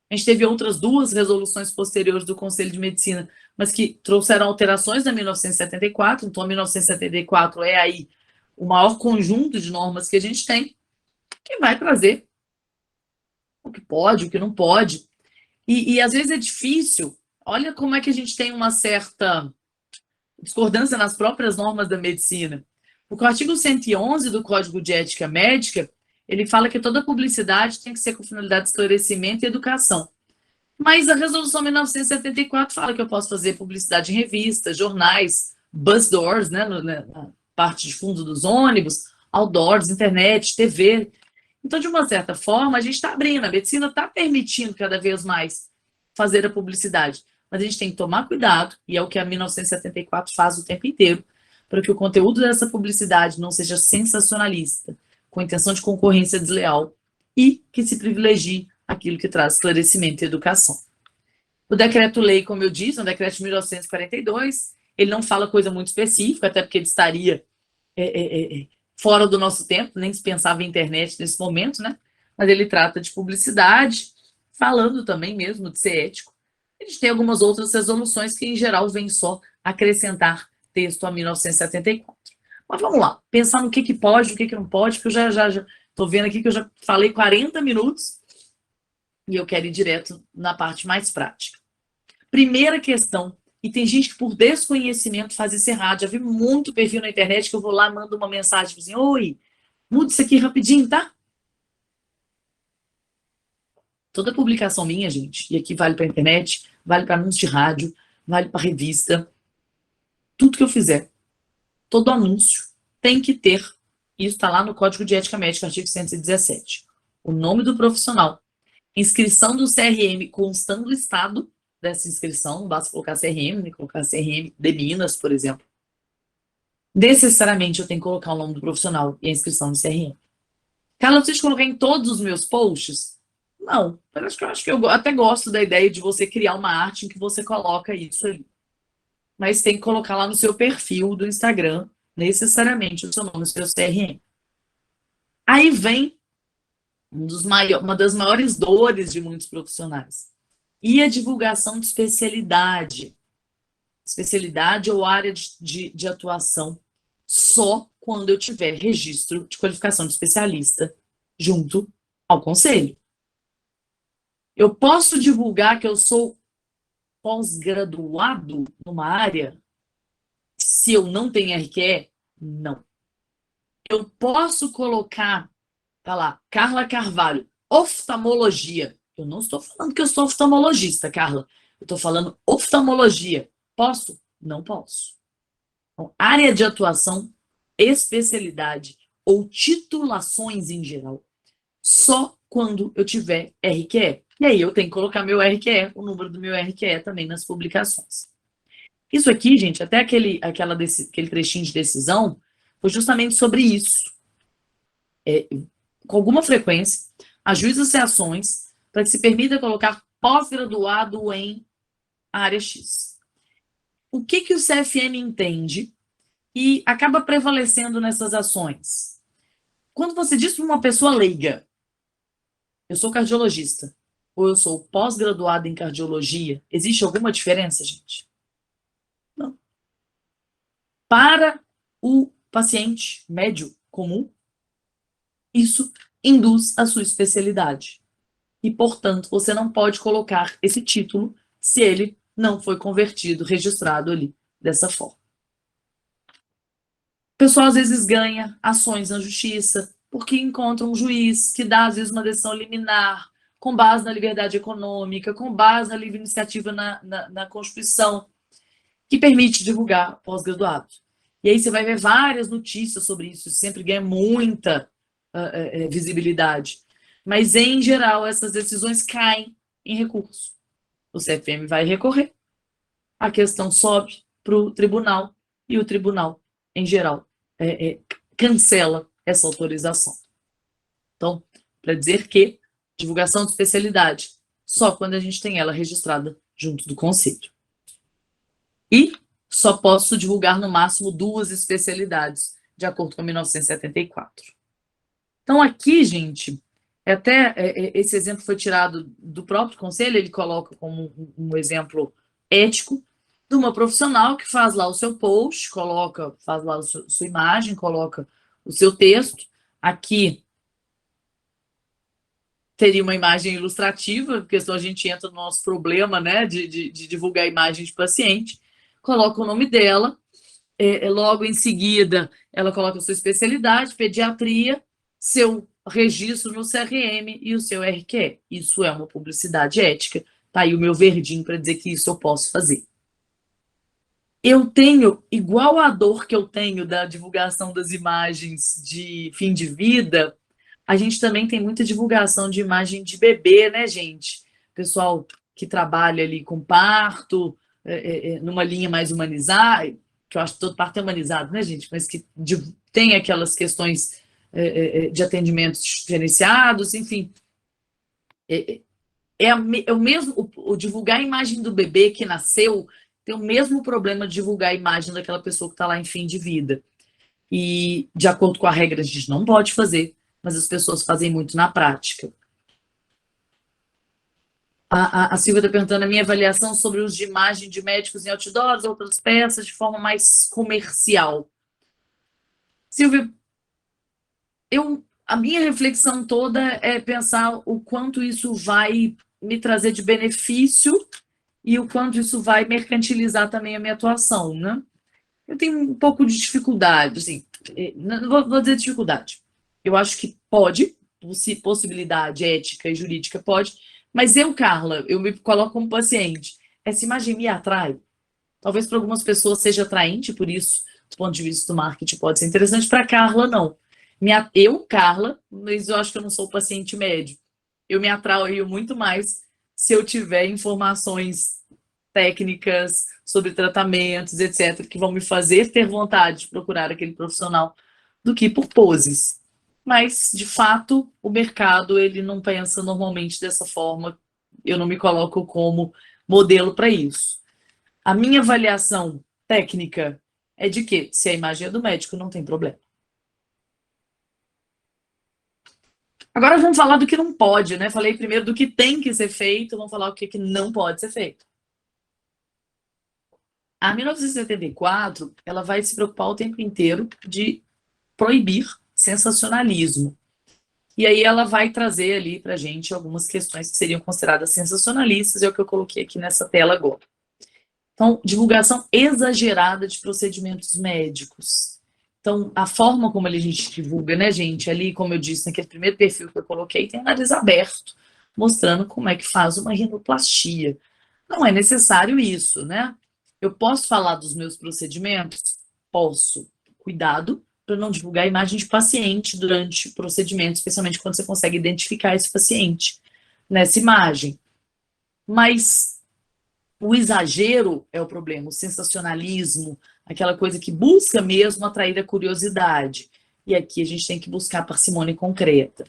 a gente teve outras duas resoluções posteriores do Conselho de Medicina, mas que trouxeram alterações na 1974, então a 1974 é aí o maior conjunto de normas que a gente tem, que vai trazer o que pode, o que não pode. E às vezes é difícil, olha como é que a gente tem uma certa discordância nas próprias normas da medicina. Porque o artigo 111 do Código de Ética Médica, ele fala que toda publicidade tem que ser com finalidade de esclarecimento e educação. Mas a Resolução 1974 fala que eu posso fazer publicidade em revistas, jornais, bus doors, né, na parte de fundo dos ônibus, outdoors, internet, TV. Então, de uma certa forma, a gente está abrindo, a medicina está permitindo cada vez mais fazer a publicidade. Mas a gente tem que tomar cuidado, e é o que a 1974 faz o tempo inteiro, para que o conteúdo dessa publicidade não seja sensacionalista, com intenção de concorrência desleal, e que se privilegie aquilo que traz esclarecimento e educação. O decreto-lei, como eu disse, é um decreto de 1942, ele não fala coisa muito específica, até porque ele estaria fora do nosso tempo, nem se pensava em internet nesse momento, né? Mas ele trata de publicidade, falando também mesmo de ser ético. A gente tem algumas outras resoluções que, em geral, vêm só acrescentar texto a 1974. Mas vamos lá, pensar no que pode, o que não pode, porque eu já estou vendo aqui que eu já falei 40 minutos e eu quero ir direto na parte mais prática. Primeira questão, e tem gente que por desconhecimento faz isso errado. Já vi muito perfil na internet que eu vou lá, mando uma mensagem assim, oi, muda isso aqui rapidinho, tá? Toda publicação minha, gente, e aqui vale para a internet, vale para anúncio de rádio, vale para revista, tudo que eu fizer, todo anúncio tem que ter, isso está lá no Código de Ética Médica, artigo 117, o nome do profissional, inscrição do CRM constando o estado dessa inscrição, não basta colocar CRM, colocar CRM de Minas, por exemplo. Necessariamente eu tenho que colocar o nome do profissional e a inscrição do CRM. Carla, eu preciso colocar em todos os meus posts? Não, eu acho que eu até gosto da ideia de você criar uma arte em que você coloca isso ali. Mas tem que colocar lá no seu perfil do Instagram, necessariamente, o seu nome, o seu CRM. Aí vem uma das maiores dores de muitos profissionais. E a divulgação de especialidade. Especialidade ou área de atuação só quando eu tiver registro de qualificação de especialista junto ao conselho. Eu posso divulgar que eu sou pós-graduado numa área se eu não tenho RQE? Não. Eu posso colocar, tá lá, Carla Carvalho, oftalmologia. Eu não estou falando que eu sou oftalmologista, Carla. Eu estou falando oftalmologia. Posso? Não posso. Então, área de atuação, especialidade ou titulações em geral só quando eu tiver RQE. E aí eu tenho que colocar meu RQE, o número do meu RQE também nas publicações. Isso aqui, gente, até aquele trechinho de decisão, foi justamente sobre isso. Com alguma frequência, ajuiza-se ações para que se permita colocar pós-graduado em área X. O que o CFM entende e acaba prevalecendo nessas ações? Quando você diz para uma pessoa leiga, eu sou cardiologista, ou eu sou pós-graduado em cardiologia, existe alguma diferença, gente? Não. Para o paciente médio comum, isso induz a sua especialidade. E, portanto, você não pode colocar esse título se ele não foi convertido, registrado ali dessa forma. O pessoal, às vezes, ganha ações na justiça porque encontra um juiz que dá, às vezes, uma decisão liminar com base na liberdade econômica, com base na livre iniciativa na Constituição, que permite divulgar pós-graduado. E aí você vai ver várias notícias sobre isso, sempre ganha muita visibilidade. Mas, em geral, essas decisões caem em recurso. O CFM vai recorrer, a questão sobe para o tribunal, e o tribunal, em geral, cancela essa autorização. Então, para dizer que divulgação de especialidade, só quando a gente tem ela registrada junto do conselho. E só posso divulgar no máximo 2 especialidades, de acordo com 1974. Então, aqui, gente, esse exemplo foi tirado do próprio conselho, ele coloca como um exemplo ético de uma profissional que faz lá o seu post, faz lá a sua imagem, coloca o seu texto. Aqui teria uma imagem ilustrativa, porque senão a gente entra no nosso problema, né, de divulgar a imagem de paciente. Coloca o nome dela, logo em seguida ela coloca a sua especialidade, pediatria, seu registro no CRM e o seu RQE. Isso é uma publicidade ética. Tá aí o meu verdinho para dizer que isso eu posso fazer. Eu tenho, igual a dor que eu tenho da divulgação das imagens de fim de vida, a gente também tem muita divulgação de imagem de bebê, né, gente? Pessoal que trabalha ali com parto, numa linha mais humanizada, que eu acho que todo parto é humanizado, né, gente? Mas que tem aquelas questões de atendimentos diferenciados, enfim. O mesmo, o divulgar a imagem do bebê que nasceu tem o mesmo problema de divulgar a imagem daquela pessoa que está lá em fim de vida. E, de acordo com a regra, a gente não pode fazer, mas as pessoas fazem muito na prática. A Silvia está perguntando a minha avaliação sobre o uso de imagem de médicos em outdoors, outras peças, de forma mais comercial. Silvia, a minha reflexão toda é pensar o quanto isso vai me trazer de benefício e o quanto isso vai mercantilizar também a minha atuação, né? Eu tenho um pouco de dificuldade, assim, não vou dizer dificuldade. Eu acho que pode, possibilidade ética e jurídica pode, mas eu, Carla, eu me coloco como paciente. Essa imagem me atrai. Talvez para algumas pessoas seja atraente, por isso, do ponto de vista do marketing, pode ser interessante. Para Carla, não. Eu, Carla, mas eu acho que eu não sou paciente médio. Eu me atraio muito mais se eu tiver informações técnicas sobre tratamentos, etc., que vão me fazer ter vontade de procurar aquele profissional, do que por poses. Mas, de fato, o mercado ele não pensa normalmente dessa forma. Eu não me coloco como modelo para isso. A minha avaliação técnica é de que, se a imagem é do médico, não tem problema. Agora vamos falar do que não pode, né? Falei primeiro do que tem que ser feito, vamos falar o que não pode ser feito. A 1974, ela vai se preocupar o tempo inteiro de proibir sensacionalismo. E aí ela vai trazer ali para a gente algumas questões que seriam consideradas sensacionalistas, é o que eu coloquei aqui nessa tela agora. Então, divulgação exagerada de procedimentos médicos. Então, a forma como a gente divulga, né, gente? Ali, como eu disse, naquele primeiro perfil que eu coloquei, tem o nariz aberto, mostrando como é que faz uma rinoplastia. Não é necessário isso, né? Eu posso falar dos meus procedimentos? Posso. Cuidado para não divulgar a imagem de paciente durante o procedimento, especialmente quando você consegue identificar esse paciente nessa imagem. Mas o exagero é o problema, o sensacionalismo, aquela coisa que busca mesmo atrair a curiosidade. E aqui a gente tem que buscar parcimônia concreta.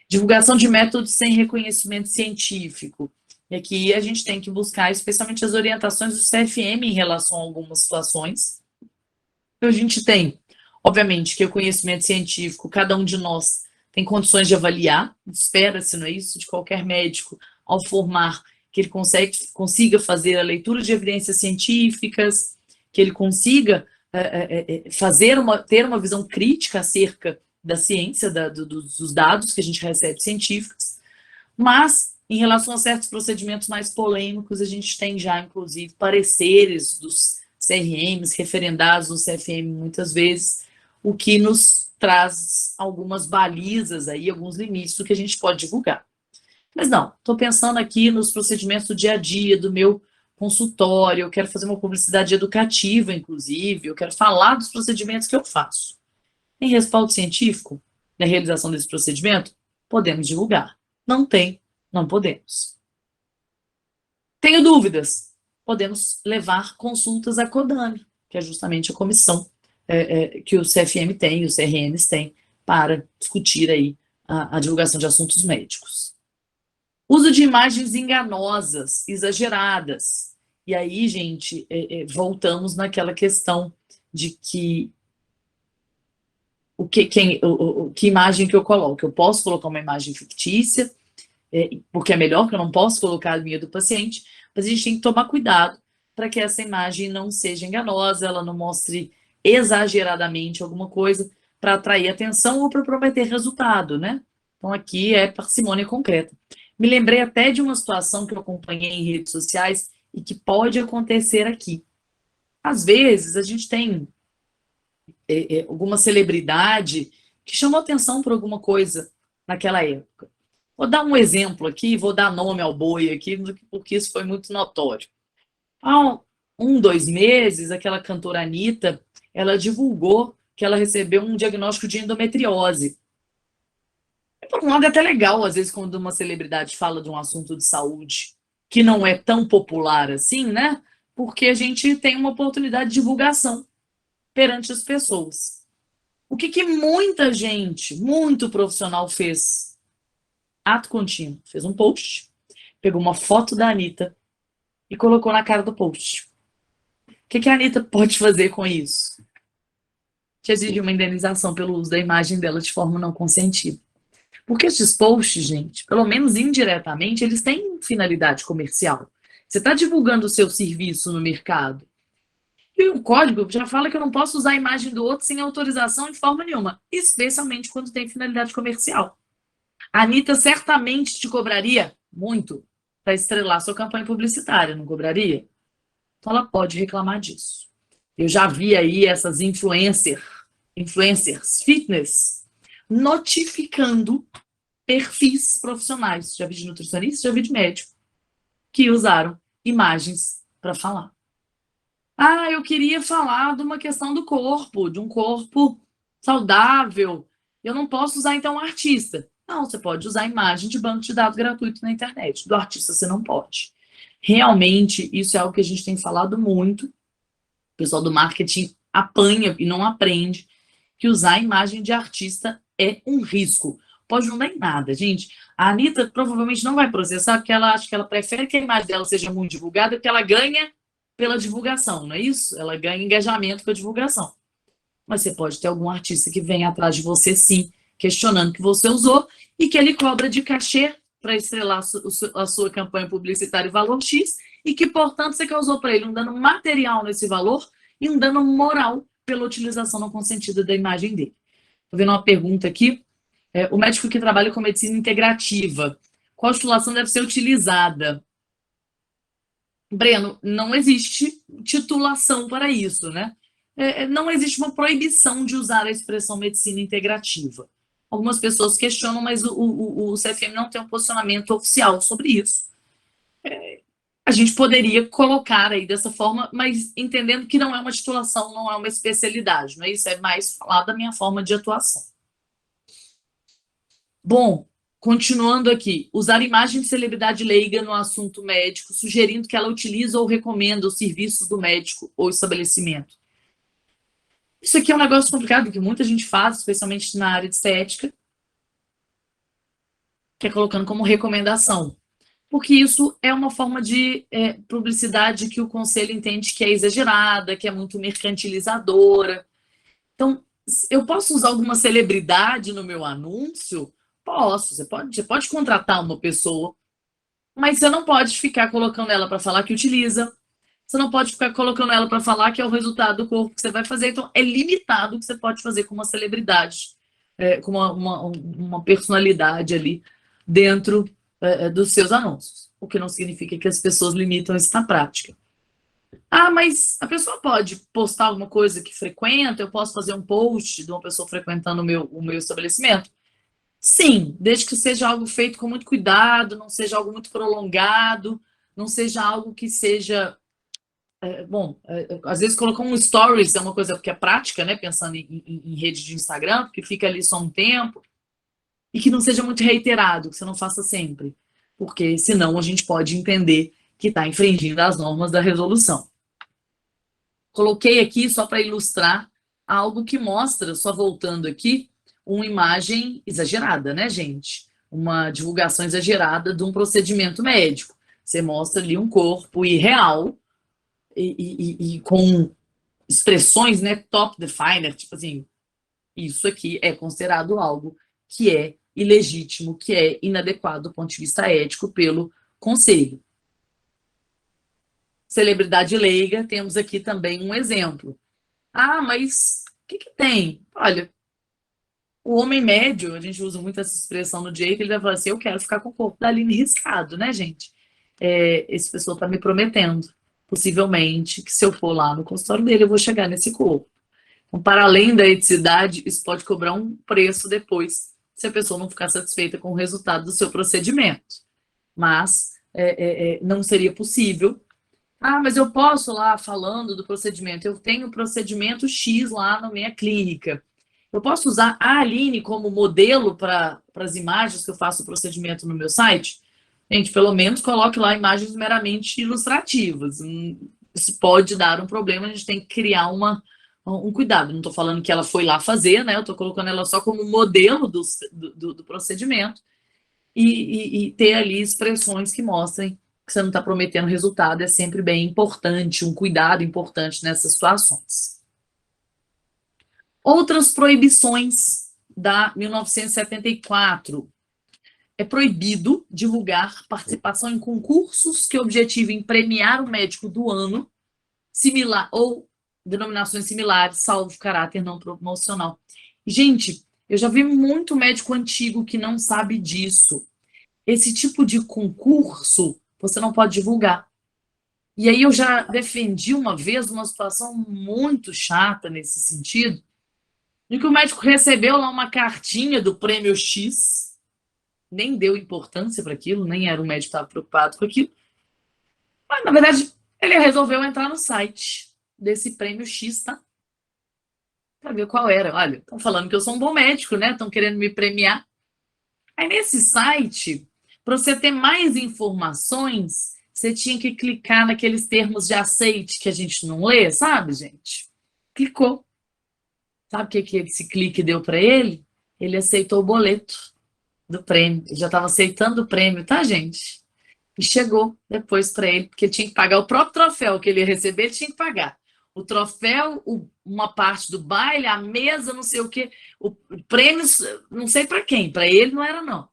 Divulgação de métodos sem reconhecimento científico. E aqui a gente tem que buscar especialmente as orientações do CFM em relação a algumas situações. A gente tem, obviamente, que o conhecimento científico, cada um de nós tem condições de avaliar, espera-se, não é isso, de qualquer médico, ao formar, que ele consiga fazer a leitura de evidências científicas, que ele consiga ter uma visão crítica acerca da ciência, dos dados que a gente recebe científicos, mas, em relação a certos procedimentos mais polêmicos, a gente tem já, inclusive, pareceres dos CRMs, referendados no CFM muitas vezes, o que nos traz algumas balizas aí, alguns limites do que a gente pode divulgar. Mas não, estou pensando aqui nos procedimentos do dia a dia, do meu consultório, eu quero fazer uma publicidade educativa, inclusive, eu quero falar dos procedimentos que eu faço. Tem respaldo científico na realização desse procedimento? Podemos divulgar. Não tem, não podemos. Tenho dúvidas? Podemos levar consultas à CODAME, que é justamente a comissão que o CFM tem e os CRMs têm para discutir aí a divulgação de assuntos médicos. Uso de imagens enganosas, exageradas. E aí, gente, voltamos naquela questão de que que imagem que eu coloco? Eu posso colocar uma imagem fictícia, porque é melhor, que eu não posso colocar a minha do paciente, mas a gente tem que tomar cuidado para que essa imagem não seja enganosa, ela não mostre exageradamente alguma coisa para atrair atenção ou para prometer resultado, né? Então, aqui é parcimônia concreta. Me lembrei até de uma situação que eu acompanhei em redes sociais e que pode acontecer aqui. Às vezes, a gente tem alguma celebridade que chamou atenção por alguma coisa naquela época. Vou dar um exemplo aqui, vou dar nome ao boi aqui, porque isso foi muito notório. Há 2 meses, aquela cantora Anitta, ela divulgou que ela recebeu um diagnóstico de endometriose. Por um lado, é até legal, às vezes, quando uma celebridade fala de um assunto de saúde que não é tão popular assim, né? Porque a gente tem uma oportunidade de divulgação perante as pessoas. O que muita gente, muito profissional fez? Ato contínuo. Fez um post, pegou uma foto da Anitta e colocou na cara do post. O que a Anitta pode fazer com isso? Te exigir uma indenização pelo uso da imagem dela de forma não consentida. Porque esses posts, gente, pelo menos indiretamente, eles têm finalidade comercial. Você está divulgando o seu serviço no mercado. E o código já fala que eu não posso usar a imagem do outro sem autorização de forma nenhuma, especialmente quando tem finalidade comercial. A Anitta certamente te cobraria muito para estrelar sua campanha publicitária, não cobraria? Então ela pode reclamar disso. Eu já vi aí essas influencers fitness notificando perfis profissionais, já vi de nutricionista, já vi de médico, que usaram imagens para falar. Ah, eu queria falar de uma questão do corpo, de um corpo saudável. Eu não posso usar, então, um artista. Não, você pode usar imagem de banco de dados gratuito na internet. Do artista você não pode. Realmente, isso é algo que a gente tem falado muito. O pessoal do marketing apanha e não aprende que usar a imagem de artista é um risco. Pode não dar em nada, gente. A Anitta provavelmente não vai processar, porque ela acha que ela prefere que a imagem dela seja muito divulgada, porque ela ganha pela divulgação, não é isso? Ela ganha engajamento com a divulgação. Mas você pode ter algum artista que vem atrás de você, sim, questionando que você usou e que ele cobra de cachê para estrelar a sua campanha publicitária valor X e que, portanto, você causou para ele um dano material nesse valor e um dano moral pela utilização não consentida da imagem dele. Estou vendo uma pergunta aqui. O médico que trabalha com medicina integrativa, qual titulação deve ser utilizada? Breno, não existe titulação para isso, né? Não existe uma proibição de usar a expressão medicina integrativa. Algumas pessoas questionam, mas o CFM não tem um posicionamento oficial sobre isso. a gente poderia colocar aí dessa forma, mas entendendo que não é uma titulação, não é uma especialidade, não é isso? É mais falar da minha forma de atuação. Bom, continuando aqui, usar imagem de celebridade leiga no assunto médico, sugerindo que ela utiliza ou recomenda os serviços do médico ou estabelecimento. Isso aqui é um negócio complicado, que muita gente faz, especialmente na área de estética, que é colocando como recomendação. Porque isso é uma forma de publicidade que o conselho entende que é exagerada, que é muito mercantilizadora. Então, eu posso usar alguma celebridade no meu anúncio? Posso. Você pode contratar uma pessoa, mas você não pode ficar colocando ela para falar que utiliza. Você não pode ficar colocando ela para falar que é o resultado do corpo que você vai fazer. Então, é limitado o que você pode fazer com uma celebridade, com uma personalidade ali dentro dos seus anúncios. O que não significa que as pessoas limitam isso na prática. Ah, mas a pessoa pode postar alguma coisa que frequenta, eu posso fazer um post de uma pessoa frequentando o meu estabelecimento? Sim, desde que seja algo feito com muito cuidado, não seja algo muito prolongado, não seja algo que seja às vezes colocar um stories é uma coisa que é prática, né? Pensando em rede de Instagram, porque fica ali só um tempo, e que não seja muito reiterado, que você não faça sempre, porque senão a gente pode entender que está infringindo as normas da resolução. Coloquei aqui só para ilustrar algo que mostra, só voltando aqui, uma imagem exagerada, né, gente? Uma divulgação exagerada de um procedimento médico. Você mostra ali um corpo irreal, e com expressões, né, top definer, tipo assim, isso aqui é considerado algo que é ilegítimo, que é inadequado do ponto de vista ético pelo conselho. Celebridade leiga, temos aqui também um exemplo. Ah, mas o que tem? Olha, o homem médio, a gente usa muito essa expressão no dia que ele vai falar assim, eu quero ficar com o corpo da Aline riscado, né, gente? Esse pessoa está me prometendo, possivelmente, que se eu for lá no consultório dele, eu vou chegar nesse corpo. Então, para além da eticidade, isso pode cobrar um preço depois, se a pessoa não ficar satisfeita com o resultado do seu procedimento. Mas não seria possível. Ah, mas eu posso lá falando do procedimento, eu tenho procedimento X lá na minha clínica. Eu posso usar a Aline como modelo para as imagens que eu faço o procedimento no meu site? Gente, pelo menos coloque lá imagens meramente ilustrativas. Isso pode dar um problema, a gente tem que criar um cuidado. Não estou falando que ela foi lá fazer, né? Eu estou colocando ela só como modelo do procedimento e ter ali expressões que mostrem que você não está prometendo resultado. É sempre bem importante, um cuidado importante nessas situações. Outras proibições da 1974. É proibido divulgar participação em concursos que objetivem premiar o médico do ano, similar ou denominações similares, salvo caráter não promocional. Gente, eu já vi muito médico antigo que não sabe disso. Esse tipo de concurso você não pode divulgar. E aí eu já defendi uma vez uma situação muito chata nesse sentido, de que o médico recebeu lá uma cartinha do prêmio X, nem deu importância para aquilo, nem era um médico que estava preocupado com aquilo, mas na verdade ele resolveu entrar no site desse prêmio X, tá? Para ver qual era. Olha, estão falando que eu sou um bom médico, né? Estão querendo me premiar. Aí nesse site, para você ter mais informações, você tinha que clicar naqueles termos de aceite que a gente não lê, sabe, gente? Clicou. Sabe o que esse clique deu para ele? Ele aceitou o boleto do prêmio. Ele já estava aceitando o prêmio, tá, gente? E chegou depois para ele, porque tinha que pagar o próprio troféu que ele ia receber, ele tinha que pagar. O troféu, uma parte do baile, a mesa, não sei o quê, o prêmio, não sei para quem, para ele não era, não.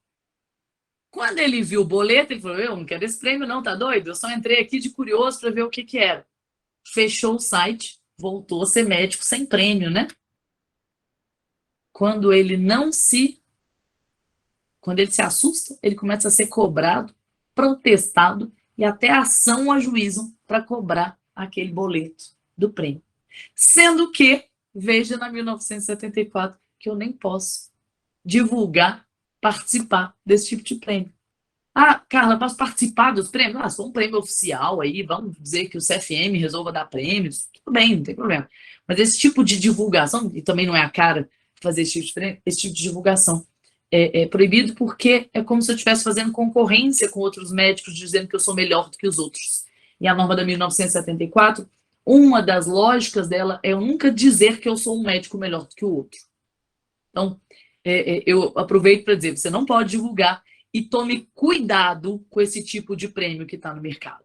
Quando ele viu o boleto, ele falou: eu não quero esse prêmio, não, tá doido? Eu só entrei aqui de curioso para ver o que era. Fechou o site, voltou a ser médico sem prêmio, né? Quando ele se assusta, ele começa a ser cobrado, protestado e até ação ajuizam para cobrar aquele boleto do prêmio. Sendo que, veja na 1974, que eu nem posso divulgar, participar desse tipo de prêmio. Ah, Carla, posso participar dos prêmios? Ah, sou um prêmio oficial aí, vamos dizer que o CFM resolva dar prêmios. Tudo bem, não tem problema. Mas esse tipo de divulgação, e também não é a cara fazer esse tipo de divulgação, é proibido porque é como se eu estivesse fazendo concorrência com outros médicos, dizendo que eu sou melhor do que os outros. E a norma da 1974, uma das lógicas dela é eu nunca dizer que eu sou um médico melhor do que o outro. Então, eu aproveito para dizer, você não pode divulgar e tome cuidado com esse tipo de prêmio que está no mercado.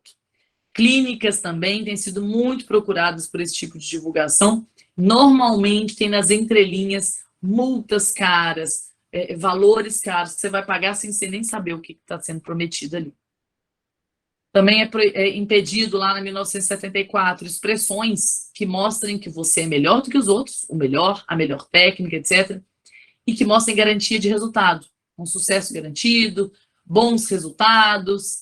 Clínicas também têm sido muito procuradas por esse tipo de divulgação. Normalmente tem nas entrelinhas multas caras, valores caros que você vai pagar sem você nem saber o que está sendo prometido ali. Também é impedido lá na 1974 expressões que mostrem que você é melhor do que os outros, o melhor, a melhor técnica, etc. E que mostrem garantia de resultado, um sucesso garantido, bons resultados,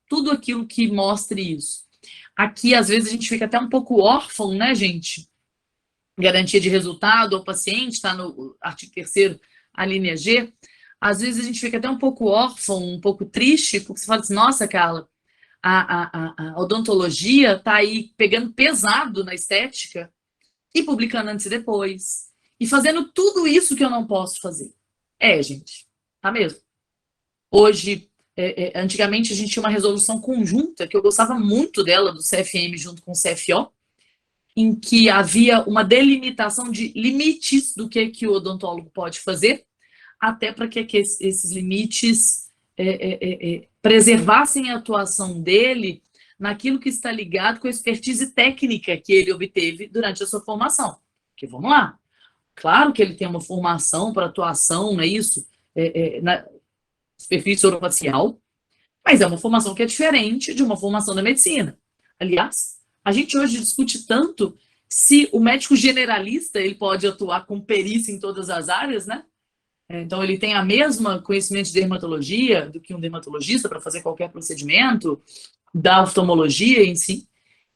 tudo aquilo que mostre isso. Aqui, às vezes, a gente fica até um pouco órfão, né, gente? Garantia de resultado ao paciente, está no artigo 3º, a linha G. Às vezes a gente fica até um pouco órfão, um pouco triste, porque você fala assim, nossa, Carla, a odontologia está aí pegando pesado na estética e publicando antes e depois, e fazendo tudo isso que eu não posso fazer. Gente, tá mesmo. Hoje, antigamente a gente tinha uma resolução conjunta, que eu gostava muito dela, do CFM junto com o CFO, em que havia uma delimitação de limites do que o odontólogo pode fazer, até para que esses limites preservassem a atuação dele naquilo que está ligado com a expertise técnica que ele obteve durante a sua formação. Porque, vamos lá, claro que ele tem uma formação para atuação, não é isso? Na superfície orofacial, mas é uma formação que é diferente de uma formação da medicina. Aliás, a gente hoje discute tanto se o médico generalista ele pode atuar com perícia em todas as áreas, né? Então, ele tem a mesma conhecimento de dermatologia do que um dermatologista para fazer qualquer procedimento, da oftalmologia em si.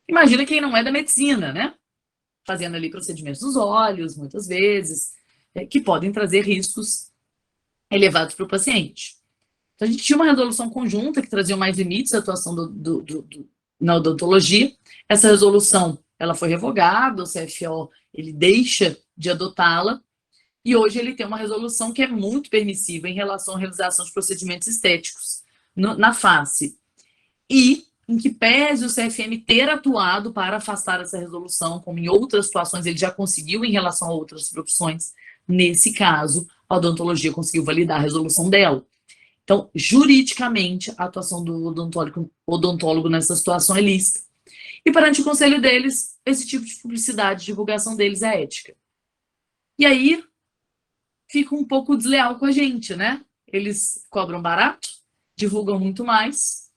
Imagina quem não é da medicina, né? Fazendo ali procedimentos dos olhos, muitas vezes, que podem trazer riscos elevados para o paciente. Então, a gente tinha uma resolução conjunta que trazia mais limites à atuação na odontologia. Essa resolução ela foi revogada, o CFO ele deixa de adotá-la, e hoje ele tem uma resolução que é muito permissiva em relação à realização de procedimentos estéticos na face. E em que pese o CFM ter atuado para afastar essa resolução, como em outras situações ele já conseguiu em relação a outras profissões, nesse caso, a odontologia conseguiu validar a resolução dela. Então, juridicamente, a atuação do odontólogo nessa situação é lícita. E perante o conselho deles, esse tipo de publicidade, divulgação deles é ética. E aí, fica um pouco desleal com a gente, né? Eles cobram barato, divulgam muito mais,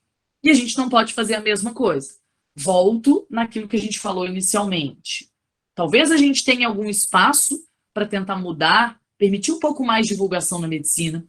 e a gente não pode fazer a mesma coisa. Volto naquilo que a gente falou inicialmente. Talvez a gente tenha algum espaço para tentar mudar, permitir um pouco mais de divulgação na medicina,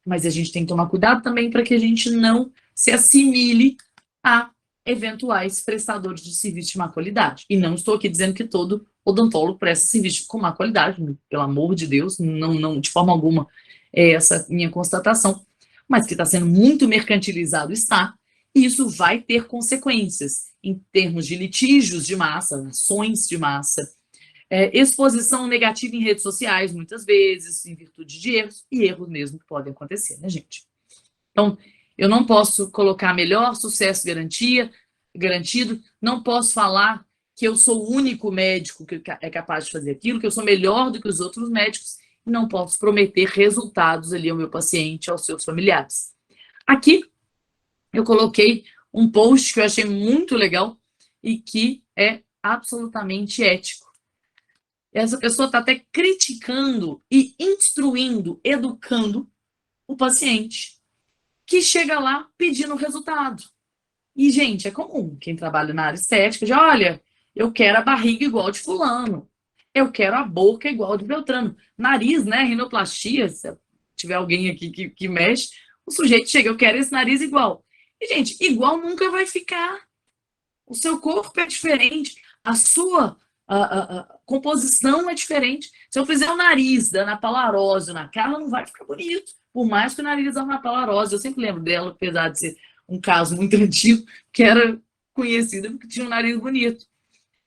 mas a gente tem que tomar cuidado também para que a gente não se assimile a eventuais prestadores de serviço de má qualidade. E não estou aqui dizendo que todo odontólogo presta serviço com má qualidade, pelo amor de Deus, não de forma alguma é essa minha constatação, mas que está sendo muito mercantilizado está, e isso vai ter consequências em termos de litígios de massa, ações de massa, exposição negativa em redes sociais, muitas vezes, em virtude de erros, e erros mesmo que podem acontecer, né, gente? Então, eu não posso colocar melhor sucesso garantido, não posso falar que eu sou o único médico que é capaz de fazer aquilo, que eu sou melhor do que os outros médicos, e não posso prometer resultados ali ao meu paciente, aos seus familiares. Aqui, eu coloquei um post que eu achei muito legal e que é absolutamente ético. Essa pessoa está até criticando e instruindo, educando o paciente, que chega lá pedindo resultado. E, gente, é comum, quem trabalha na área estética, de olha, eu quero a barriga igual de fulano, eu quero a boca igual de Beltrano. Nariz, né, rinoplastia, se tiver alguém aqui que mexe, o sujeito chega, eu quero esse nariz igual. E, gente, igual nunca vai ficar. O seu corpo é diferente, a sua composição é diferente. Se eu fizer o nariz da Ana Paula Arósio na Carla, não vai ficar bonito. Por mais que o nariz da Ana Paula Arósio, eu sempre lembro dela, apesar de ser um caso muito antigo, que era conhecida porque tinha um nariz bonito.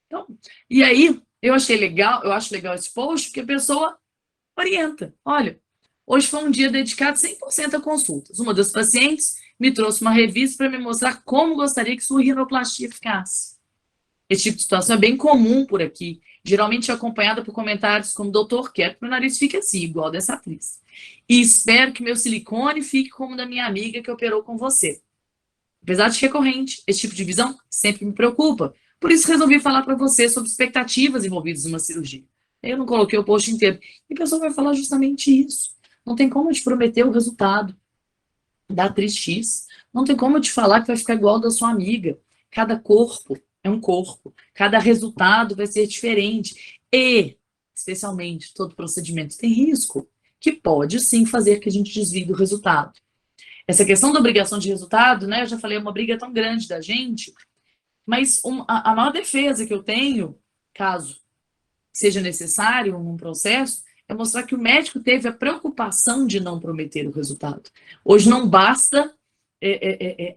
Então, e aí, eu acho legal esse post, porque a pessoa orienta. Olha, hoje foi um dia dedicado 100% a consultas. Uma das pacientes me trouxe uma revista para me mostrar como gostaria que sua rinoplastia ficasse. Esse tipo de situação é bem comum por aqui, geralmente acompanhada por comentários como: doutor, quero que meu nariz fique assim, igual dessa atriz. E espero que meu silicone fique como da minha amiga que operou com você. Apesar de recorrente, esse tipo de visão sempre me preocupa. Por isso resolvi falar para você sobre expectativas envolvidas numa cirurgia. Eu não coloquei o post inteiro. E a pessoa vai falar justamente isso. Não tem como eu te prometer o resultado da atriz X. Não tem como eu te falar que vai ficar igual da sua amiga. Cada corpo é um corpo. Cada resultado vai ser diferente. E, especialmente, todo procedimento tem risco, que pode sim fazer que a gente desvie do resultado. Essa questão da obrigação de resultado, né? Eu já falei, é uma briga tão grande da gente, mas a maior defesa que eu tenho, caso seja necessário um processo, é mostrar que o médico teve a preocupação de não prometer o resultado. Hoje não basta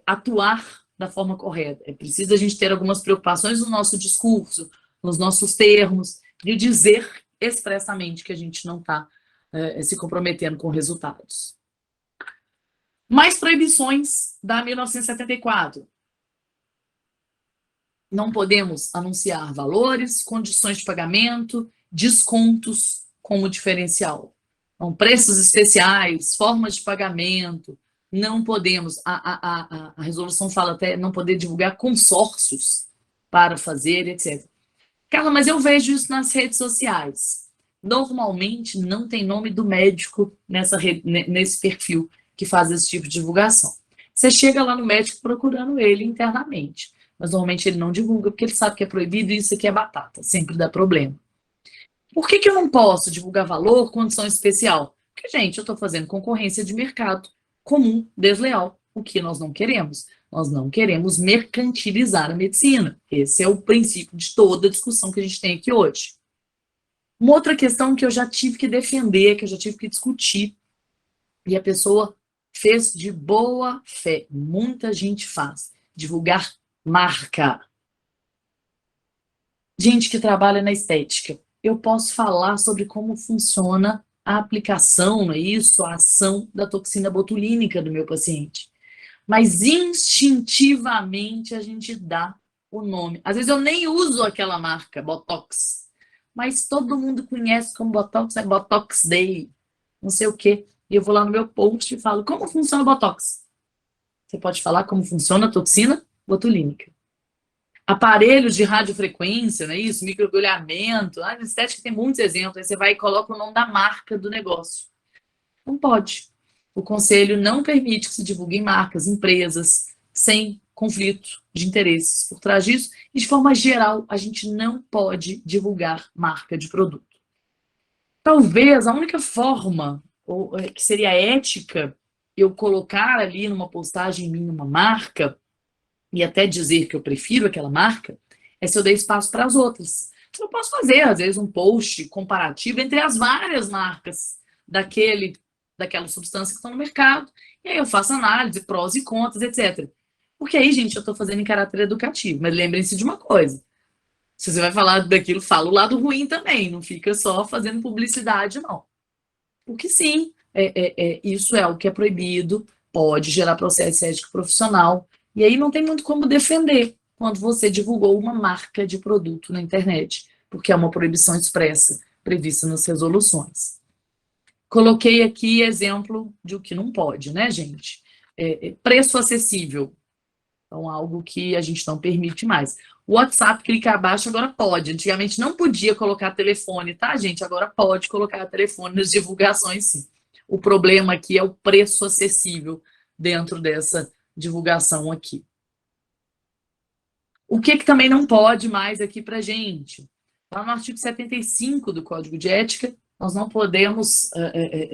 atuar da forma correta. É preciso a gente ter algumas preocupações no nosso discurso, nos nossos termos, de dizer expressamente que a gente não está se comprometendo com resultados. Mais proibições da 1974. Não podemos anunciar valores, condições de pagamento, descontos como diferencial. Então, preços especiais, formas de pagamento, não podemos, a resolução fala até não poder divulgar consórcios para fazer, etc. Carla, mas eu vejo isso nas redes sociais. Normalmente não tem nome do médico nesse perfil que faz esse tipo de divulgação. Você chega lá no médico procurando ele internamente, mas normalmente ele não divulga porque ele sabe que é proibido e isso aqui é batata, sempre dá problema. Por que eu não posso divulgar valor, condição especial? Porque, gente, eu estou fazendo concorrência de mercado comum, desleal, o que nós não queremos. Nós não queremos mercantilizar a medicina. Esse é o princípio de toda a discussão que a gente tem aqui hoje. Uma outra questão que eu já tive que defender, que eu já tive que discutir, e a pessoa fez de boa fé, muita gente faz, divulgar marca. Gente que trabalha na estética, eu posso falar sobre como funciona a aplicação, não é isso, a ação da toxina botulínica do meu paciente. Mas instintivamente a gente dá o nome. Às vezes eu nem uso aquela marca, Botox, mas todo mundo conhece como Botox, é Botox Day, não sei o quê. E eu vou lá no meu post e falo, como funciona o Botox? Você pode falar como funciona a toxina botulínica. Aparelhos de radiofrequência, não é isso? Microagulhamento. Na estética tem muitos exemplos. Aí você vai e coloca o nome da marca do negócio. Não pode. O conselho não permite que se divulguem marcas, empresas, sem conflito de interesses por trás disso. E, de forma geral, a gente não pode divulgar marca de produto. Talvez a única forma que seria ética eu colocar ali numa postagem minha uma marca e até dizer que eu prefiro aquela marca é se eu dei espaço para as outras. Eu posso fazer, às vezes, um post comparativo entre as várias marcas daquela substância que estão no mercado, e aí eu faço análise, prós e contras, etc. Porque aí, gente, eu estou fazendo em caráter educativo, mas lembrem-se de uma coisa, se você vai falar daquilo, fala o lado ruim também, não fica só fazendo publicidade, não. Porque sim, isso é algo que é proibido, pode gerar processo ético profissional, e aí não tem muito como defender quando você divulgou uma marca de produto na internet, porque é uma proibição expressa prevista nas resoluções. Coloquei aqui exemplo de o que não pode, né, gente? Preço acessível. Então, algo que a gente não permite mais. O WhatsApp, clica abaixo, agora pode. Antigamente não podia colocar telefone, tá, gente? Agora pode colocar telefone nas divulgações, sim. O problema aqui é o preço acessível dentro dessa divulgação aqui. O que também não pode mais aqui pra gente? Lá no artigo 75 do Código de Ética, nós não podemos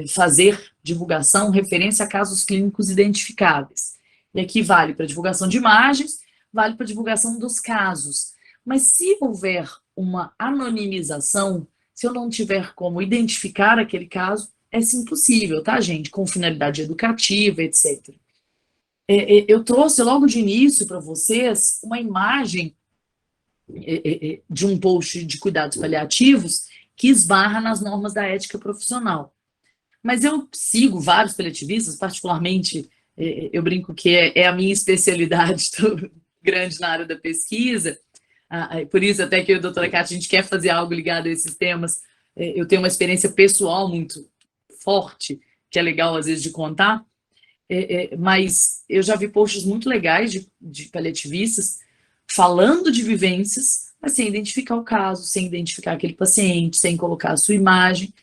fazer divulgação referência a casos clínicos identificáveis. E aqui vale para divulgação de imagens, vale para divulgação dos casos. Mas se houver uma anonimização, se eu não tiver como identificar aquele caso, é sim possível, tá, gente? Com finalidade educativa, etc. Eu trouxe logo de início para vocês uma imagem de um post de cuidados paliativos que esbarra nas normas da ética profissional. Mas eu sigo vários paliativistas, particularmente, eu brinco que é a minha especialidade, estou grande na área da pesquisa, por isso até que eu e a doutora Cátia, a gente quer fazer algo ligado a esses temas. Eu tenho uma experiência pessoal muito forte, que é legal às vezes de contar, mas eu já vi posts muito legais de paliativistas falando de vivências, mas sem identificar o caso, sem identificar aquele paciente, sem colocar a sua imagem,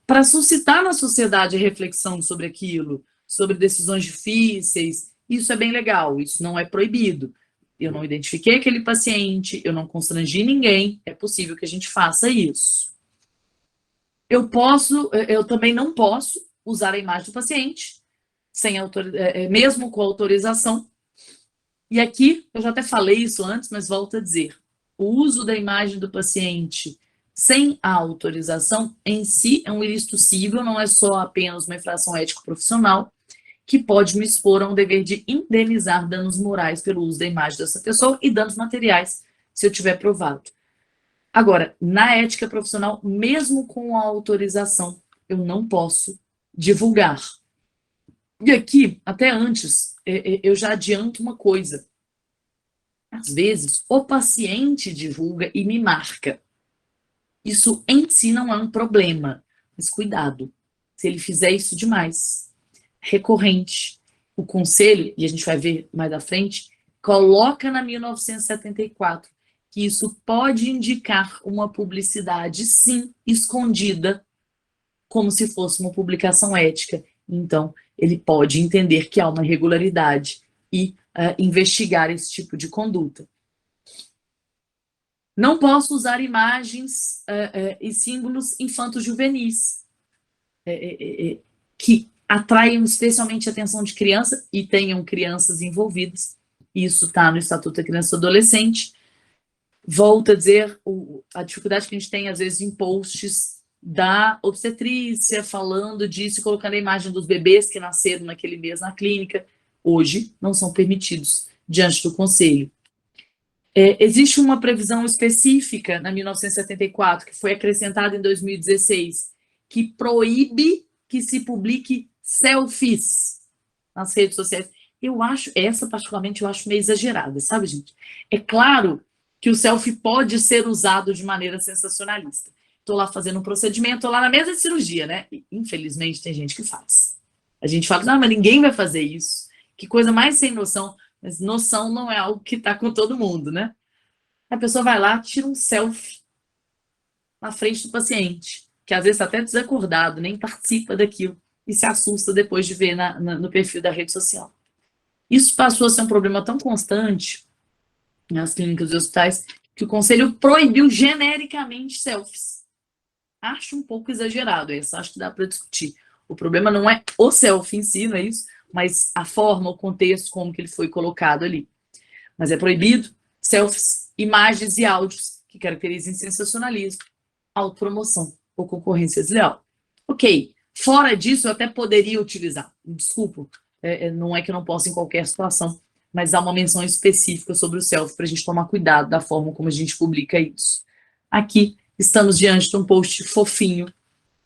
para suscitar na sociedade a reflexão sobre aquilo, sobre decisões difíceis. Isso é bem legal, isso não é proibido. Eu não identifiquei aquele paciente, eu não constrangi ninguém, é possível que a gente faça isso. Eu também não posso usar a imagem do paciente, mesmo com autorização. E aqui, eu já até falei isso antes, mas volto a dizer, o uso da imagem do paciente sem a autorização em si é um ilícito cível, não é só apenas uma infração ético-profissional, que pode me expor a um dever de indenizar danos morais pelo uso da imagem dessa pessoa e danos materiais, se eu tiver provado. Agora, na ética profissional, mesmo com a autorização, eu não posso divulgar. E aqui, até antes, eu já adianto uma coisa. Às vezes, o paciente divulga e me marca. Isso em si não é um problema, mas cuidado, se ele fizer isso demais, recorrente, o conselho, e a gente vai ver mais à frente, coloca na 1974 que isso pode indicar uma publicidade, sim, escondida, como se fosse uma publicação ética. Então, ele pode entender que há uma irregularidade e investigar esse tipo de conduta. Não posso usar imagens e símbolos infanto-juvenis, que atraiam especialmente a atenção de criança e tenham crianças envolvidas. Isso está no Estatuto da Criança e do Adolescente. Volto a dizer, a dificuldade que a gente tem, às vezes, em posts da obstetrícia, falando disso, colocando a imagem dos bebês que nasceram naquele mês na clínica, hoje não são permitidos diante do Conselho. Existe uma previsão específica na 1974, que foi acrescentada em 2016, que proíbe que se publique selfies nas redes sociais. Essa particularmente eu acho meio exagerada, sabe, gente? É claro que o selfie pode ser usado de maneira sensacionalista. Estou lá fazendo um procedimento, estou lá na mesa de cirurgia, né? E, infelizmente, tem gente que faz. A gente fala, não, mas ninguém vai fazer isso. Que coisa mais sem noção. Mas noção não é algo que está com todo mundo, né? A pessoa vai lá, tira um selfie na frente do paciente, que às vezes está até desacordado, nem participa daquilo, e se assusta depois de ver no perfil da rede social. Isso passou a ser um problema tão constante nas clínicas e hospitais, que o Conselho proibiu genericamente selfies. Acho um pouco exagerado isso, acho que dá para discutir. O problema não é o selfie em si, não é isso? Mas a forma, o contexto, como que ele foi colocado ali. Mas é proibido selfies, imagens e áudios que caracterizem sensacionalismo, autopromoção ou concorrência desleal. Ok, fora disso eu até poderia utilizar, desculpa, não é que eu não possa em qualquer situação, mas há uma menção específica sobre o selfie para a gente tomar cuidado da forma como a gente publica isso. Aqui estamos diante de um post fofinho,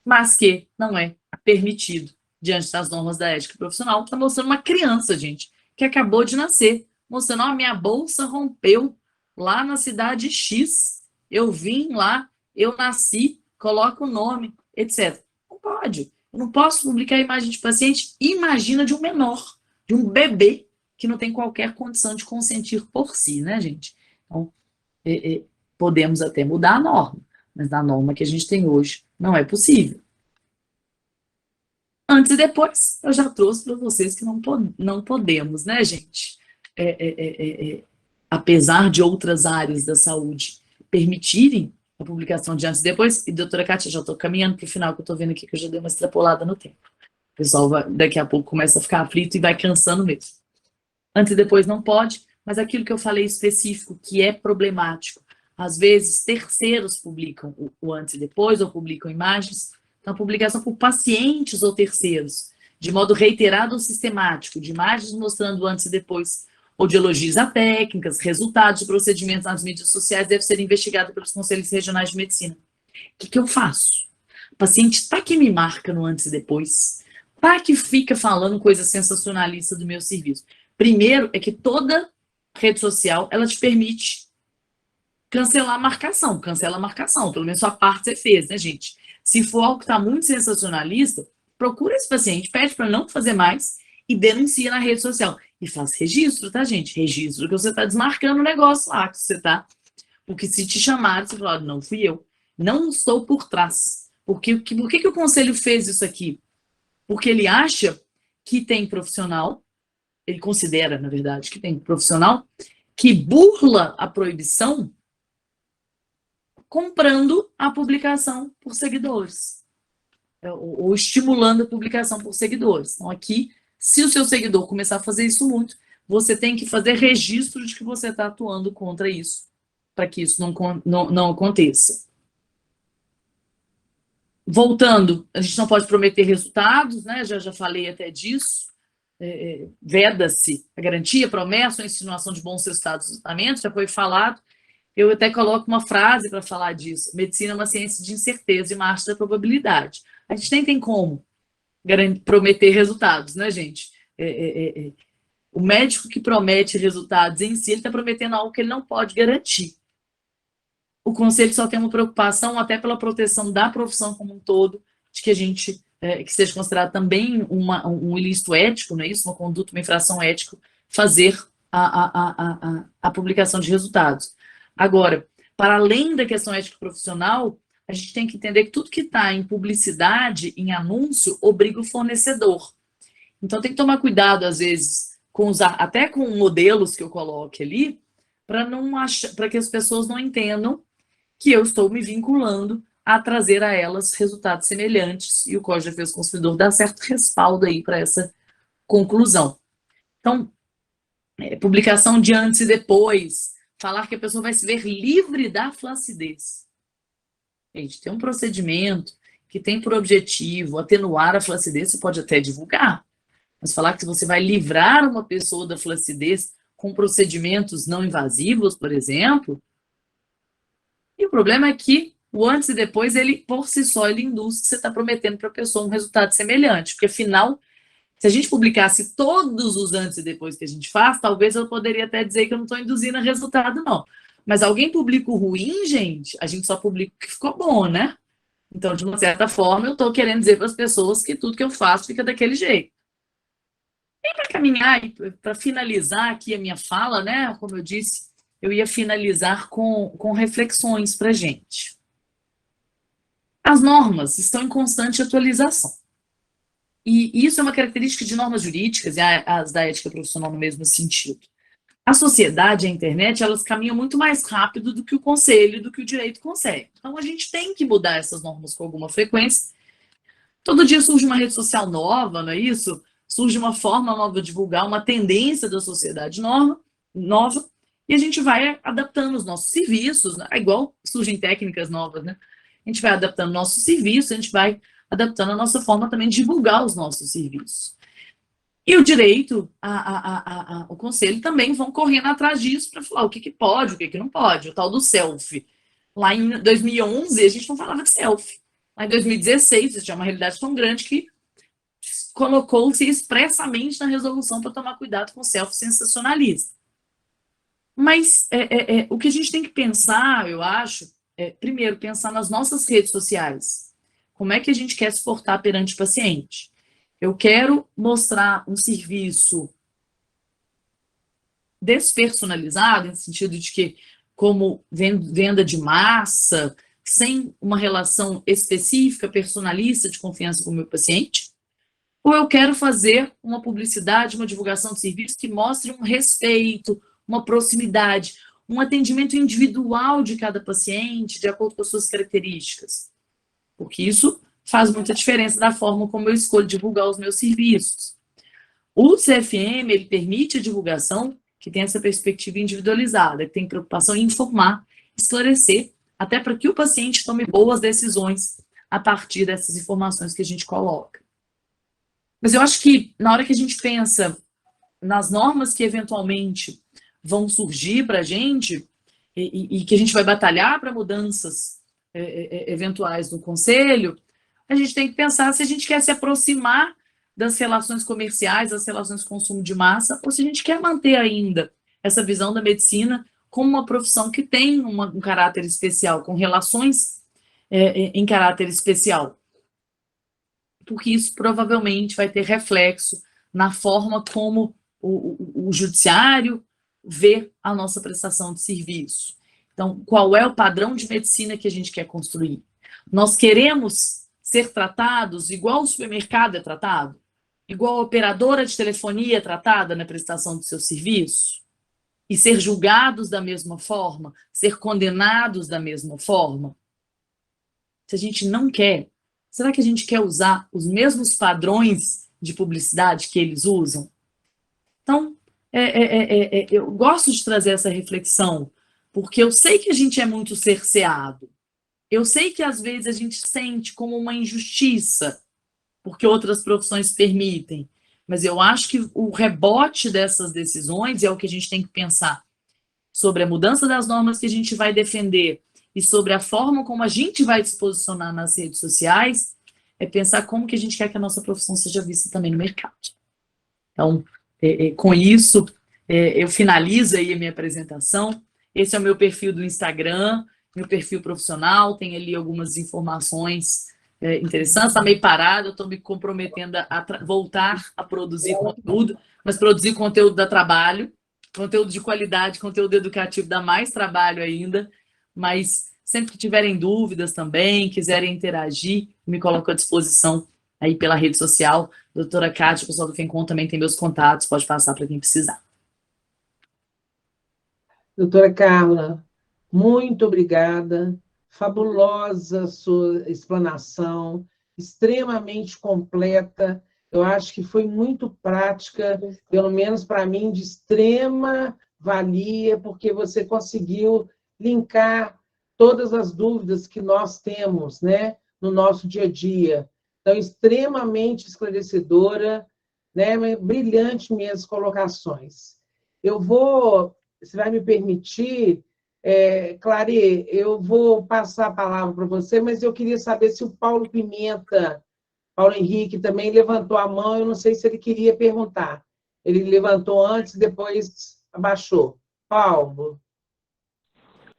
mas que não é permitido diante das normas da ética profissional. Está mostrando uma criança, gente, que acabou de nascer, mostrando, ó, minha bolsa rompeu lá na cidade X, eu vim lá, eu nasci, coloca o nome, etc. Não pode. Eu não posso publicar a imagem de paciente, imagina de um menor, de um bebê que não tem qualquer condição de consentir por si, né, gente? Então, podemos até mudar a norma, mas na norma que a gente tem hoje não é possível. Antes e depois, eu já trouxe para vocês que não podemos, né, gente? Apesar de outras áreas da saúde permitirem a publicação de antes e depois, e doutora Cátia, já estou caminhando para o final, que eu estou vendo aqui que eu já dei uma extrapolada no tempo. O pessoal daqui a pouco começa a ficar aflito e vai cansando mesmo. Antes e depois não pode, mas aquilo que eu falei específico, que é problemático, às vezes terceiros publicam o antes e depois, ou publicam imagens. Então, a publicação por pacientes ou terceiros, de modo reiterado ou sistemático, de imagens mostrando o antes e depois, ou de elogios a técnicas, resultados de procedimentos nas mídias sociais, deve ser investigado pelos conselhos regionais de medicina. O que eu faço? O paciente está que me marca no antes e depois, está que fica falando coisa sensacionalista do meu serviço. Primeiro é que toda rede social, ela te permite cancelar a marcação, cancela a marcação, pelo menos sua parte você fez, né, gente? Se for algo que está muito sensacionalista, procura esse paciente, pede para não fazer mais e denuncia na rede social. E faz registro, tá, gente? Registro que você está desmarcando o negócio lá, que você está. Porque se te chamarem, você fala, não fui eu. Não estou por trás. Por que o conselho fez isso aqui? Porque ele acha que tem profissional, ele considera, na verdade, que tem profissional que burla a proibição comprando a publicação por seguidores, ou estimulando a publicação por seguidores. Então, aqui, se o seu seguidor começar a fazer isso muito, você tem que fazer registro de que você está atuando contra isso, para que isso não aconteça. Voltando, a gente não pode prometer resultados, né? Já falei até disso. Veda-se a garantia, promessa ou insinuação de bons resultados do tratamento, já foi falado. Eu até coloco uma frase para falar disso. Medicina é uma ciência de incerteza e uma arte da probabilidade. A gente nem tem como prometer resultados, né, gente? O médico que promete resultados em si, ele está prometendo algo que ele não pode garantir. O conselho só tem uma preocupação, até pela proteção da profissão como um todo, de que a gente, que seja considerado também um ilícito ético, não é isso? Uma conduta, uma infração ética, fazer a publicação de resultados. Agora, para além da questão ética profissional, a gente tem que entender que tudo que está em publicidade, em anúncio, obriga o fornecedor. Então, tem que tomar cuidado, às vezes, até com modelos que eu coloque ali, para que as pessoas não entendam que eu estou me vinculando a trazer a elas resultados semelhantes, e o Código de Defesa do Consumidor dá certo respaldo aí para essa conclusão. Então, publicação de antes e depois, falar que a pessoa vai se ver livre da flacidez. Gente, tem um procedimento que tem por objetivo atenuar a flacidez, você pode até divulgar, mas falar que você vai livrar uma pessoa da flacidez com procedimentos não invasivos, por exemplo, e o problema é que o antes e depois, ele, por si só, ele induz que você está prometendo para a pessoa um resultado semelhante, porque afinal, se a gente publicasse todos os antes e depois que a gente faz, talvez eu poderia até dizer que eu não estou induzindo a resultado, não. Mas alguém publica o ruim, gente, a gente só publica o que ficou bom, né? Então, de uma certa forma, eu estou querendo dizer para as pessoas que tudo que eu faço fica daquele jeito. E para caminhar, para finalizar aqui a minha fala, né? Como eu disse, eu ia finalizar com reflexões para a gente. As normas estão em constante atualização. E isso é uma característica de normas jurídicas e as da ética profissional no mesmo sentido. A sociedade e a internet, elas caminham muito mais rápido do que o conselho, do que o direito consegue. Então, a gente tem que mudar essas normas com alguma frequência. Todo dia surge uma rede social nova, não é isso? Surge uma forma nova de divulgar, uma tendência da sociedade nova, e a gente vai adaptando os nossos serviços, né? Igual surgem técnicas novas, né? A gente vai adaptando o nosso serviço, a gente vai adaptando a nossa forma também de divulgar os nossos serviços. E o direito, o conselho também vão correndo atrás disso para falar o que pode, o que não pode, o tal do selfie. Lá em 2011, a gente não falava de selfie. Lá em 2016, isso já é uma realidade tão grande que colocou-se expressamente na resolução para tomar cuidado com o selfie sensacionalista. Mas o que a gente tem que pensar, eu acho, primeiro, pensar nas nossas redes sociais. Como é que a gente quer se portar perante o paciente? Eu quero mostrar um serviço despersonalizado, no sentido de que, como venda de massa, sem uma relação específica, personalista, de confiança com o meu paciente? Ou eu quero fazer uma publicidade, uma divulgação de serviço que mostre um respeito, uma proximidade, um atendimento individual de cada paciente, de acordo com as suas características? Porque isso faz muita diferença da forma como eu escolho divulgar os meus serviços. O CFM, ele permite a divulgação que tem essa perspectiva individualizada, que tem preocupação em informar, esclarecer, até para que o paciente tome boas decisões a partir dessas informações que a gente coloca. Mas eu acho que, na hora que a gente pensa nas normas que eventualmente vão surgir para a gente, e que a gente vai batalhar para mudanças eventuais no Conselho, a gente tem que pensar se a gente quer se aproximar das relações comerciais, das relações de consumo de massa, ou se a gente quer manter ainda essa visão da medicina como uma profissão que tem um caráter especial, com relações em caráter especial. Porque isso provavelmente vai ter reflexo na forma como o judiciário vê a nossa prestação de serviço. Então, qual é o padrão de medicina que a gente quer construir? Nós queremos ser tratados igual o supermercado é tratado? Igual a operadora de telefonia é tratada na prestação do seu serviço? E ser julgados da mesma forma? Ser condenados da mesma forma? Se a gente não quer, será que a gente quer usar os mesmos padrões de publicidade que eles usam? Então, eu gosto de trazer essa reflexão, porque eu sei que a gente é muito cerceado. Eu sei que, às vezes, a gente sente como uma injustiça, porque outras profissões permitem. Mas eu acho que o rebote dessas decisões é o que a gente tem que pensar sobre a mudança das normas que a gente vai defender e sobre a forma como a gente vai se posicionar nas redes sociais, é pensar como que a gente quer que a nossa profissão seja vista também no mercado. Então, com isso, eu finalizo aí a minha apresentação. Esse é o meu perfil do Instagram, meu perfil profissional, tem ali algumas informações interessantes. Está meio parado, eu estou me comprometendo a voltar a produzir conteúdo, mas produzir conteúdo dá trabalho, conteúdo de qualidade, conteúdo educativo dá mais trabalho ainda, mas sempre que tiverem dúvidas também, quiserem interagir, me coloco à disposição aí pela rede social. Doutora Kátia, o pessoal do FENCOM também tem meus contatos, pode passar para quem precisar. Doutora Carla, muito obrigada. Fabulosa sua explanação, extremamente completa. Eu acho que foi muito prática, pelo menos para mim, de extrema valia, porque você conseguiu linkar todas as dúvidas que nós temos, né, no nosso dia a dia. Então, extremamente esclarecedora, né, brilhante minhas colocações. Você vai me permitir, Clary, eu vou passar a palavra para você, mas eu queria saber se o Paulo Henrique também levantou a mão, eu não sei se ele queria perguntar. Ele levantou antes, depois abaixou. Paulo?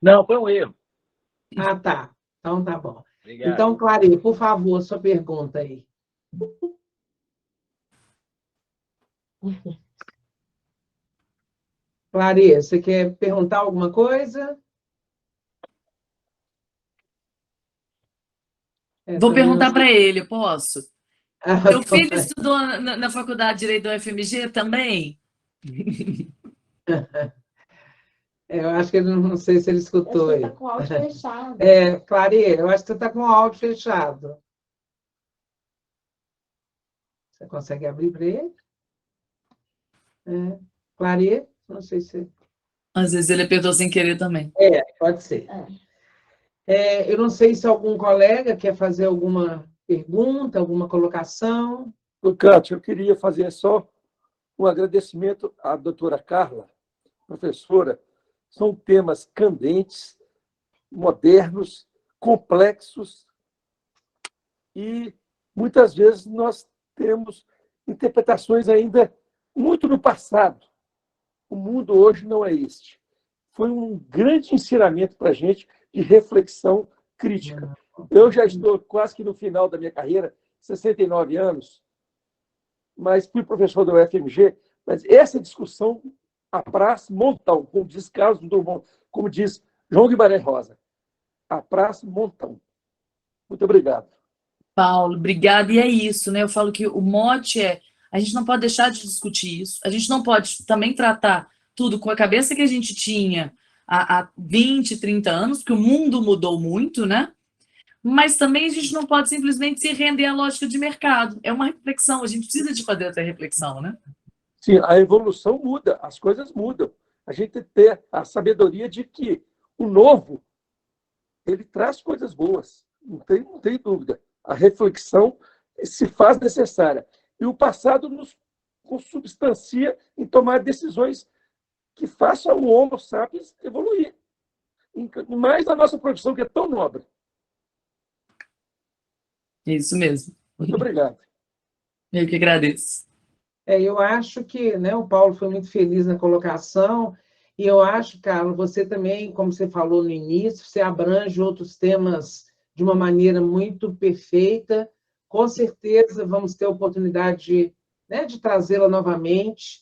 Não, foi um erro. Ah, tá. Então, tá bom. Obrigado. Então, Clary, por favor, sua pergunta aí. Clary, você quer perguntar alguma coisa? Vou perguntar para ele, posso? Seu filho Então, estudou na Faculdade de Direito do UFMG também? eu acho que ele não sei se ele escutou aí. Está com o áudio fechado. Clary, eu acho que você está com o áudio fechado. Você consegue abrir para ele? Clary, não sei se... Às vezes ele apertou sem querer também. Pode ser. Eu não sei se algum colega quer fazer alguma pergunta, alguma colocação. Kátia, eu queria fazer só um agradecimento à doutora Carla, professora. São temas candentes, modernos, complexos e, muitas vezes, nós temos interpretações ainda muito no passado. O mundo hoje não é este. Foi um grande ensinamento para a gente de reflexão crítica. Eu já estou quase que no final da minha carreira, 69 anos, mas fui professor da UFMG, mas essa discussão apraz montão, como diz Carlos Drummond, como diz João Guimarães Rosa, apraz montão. Muito obrigado. Paulo, obrigada. E é isso, né? Eu falo que o mote a gente não pode deixar de discutir isso, a gente não pode também tratar tudo com a cabeça que a gente tinha há 20, 30 anos, porque o mundo mudou muito, né? Mas também a gente não pode simplesmente se render à lógica de mercado. É uma reflexão, a gente precisa de fazer essa reflexão, né? Sim, a evolução muda, as coisas mudam. A gente tem que ter a sabedoria de que o novo ele traz coisas boas, não tem dúvida. A reflexão se faz necessária. E o passado nos consubstancia em tomar decisões que façam o Homo sapiens evoluir. Mais a nossa profissão, que é tão nobre. Isso mesmo. Muito obrigado. Eu que agradeço. Eu acho que, né, o Paulo foi muito feliz na colocação, e eu acho, Carlos, você também, como você falou no início, você abrange outros temas de uma maneira muito perfeita. Com certeza vamos ter a oportunidade de, né, de trazê-la novamente,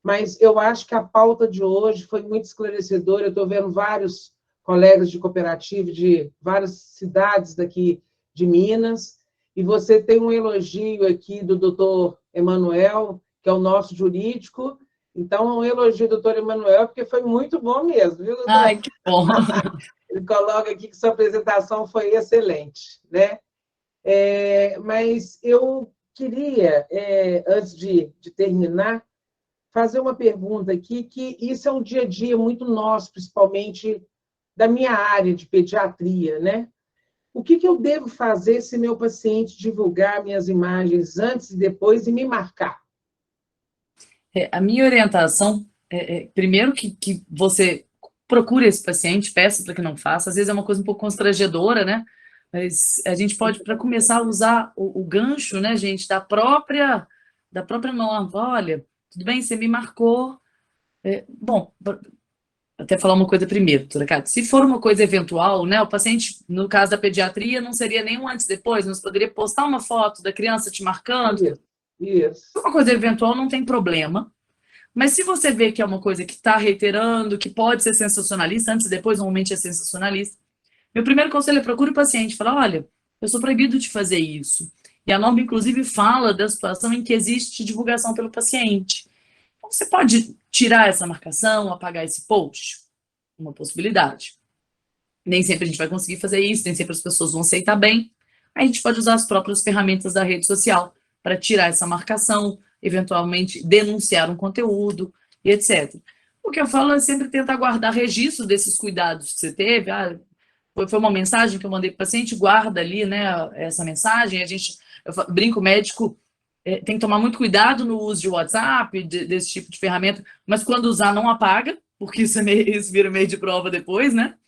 mas eu acho que a pauta de hoje foi muito esclarecedora. Eu estou vendo vários colegas de cooperativa de várias cidades daqui de Minas, e você tem um elogio aqui do doutor Emanuel, que é o nosso jurídico. Então, um elogio ao doutor Emanuel, porque foi muito bom mesmo, viu, doutor? Ai, que bom. Ele coloca aqui que sua apresentação foi excelente, né? Mas eu queria, antes de terminar, fazer uma pergunta aqui, que isso é um dia a dia muito nosso, principalmente da minha área de pediatria, né? O que eu devo fazer se meu paciente divulgar minhas imagens antes e depois e me marcar? A minha orientação primeiro que você procure esse paciente, peça para que não faça. Às vezes é uma coisa um pouco constrangedora, né? Mas a gente pode, para começar a usar o gancho, né, gente, da própria norma. Olha, tudo bem, você me marcou. Bom, até falar uma coisa primeiro, doutora Cátia. Se for uma coisa eventual, né, o paciente, no caso da pediatria, não seria nem um antes e depois, nós poderia postar uma foto da criança te marcando. Isso. Se for uma coisa eventual, não tem problema. Mas se você vê que é uma coisa que está reiterando, que pode ser sensacionalista, antes e depois, normalmente é sensacionalista, meu primeiro conselho é procure o paciente, fala, olha, eu sou proibido de fazer isso. E a norma, inclusive, fala da situação em que existe divulgação pelo paciente. Então, você pode tirar essa marcação, apagar esse post? Uma possibilidade. Nem sempre a gente vai conseguir fazer isso, nem sempre as pessoas vão aceitar bem. Aí a gente pode usar as próprias ferramentas da rede social para tirar essa marcação, eventualmente denunciar um conteúdo e etc. O que eu falo é sempre tentar guardar registro desses cuidados que você teve. Foi uma mensagem que eu mandei para o paciente, guarda ali, né, essa mensagem. Eu brinco, o médico tem que tomar muito cuidado no uso de WhatsApp, desse tipo de ferramenta, mas quando usar, não apaga, porque isso vira meio de prova depois, né?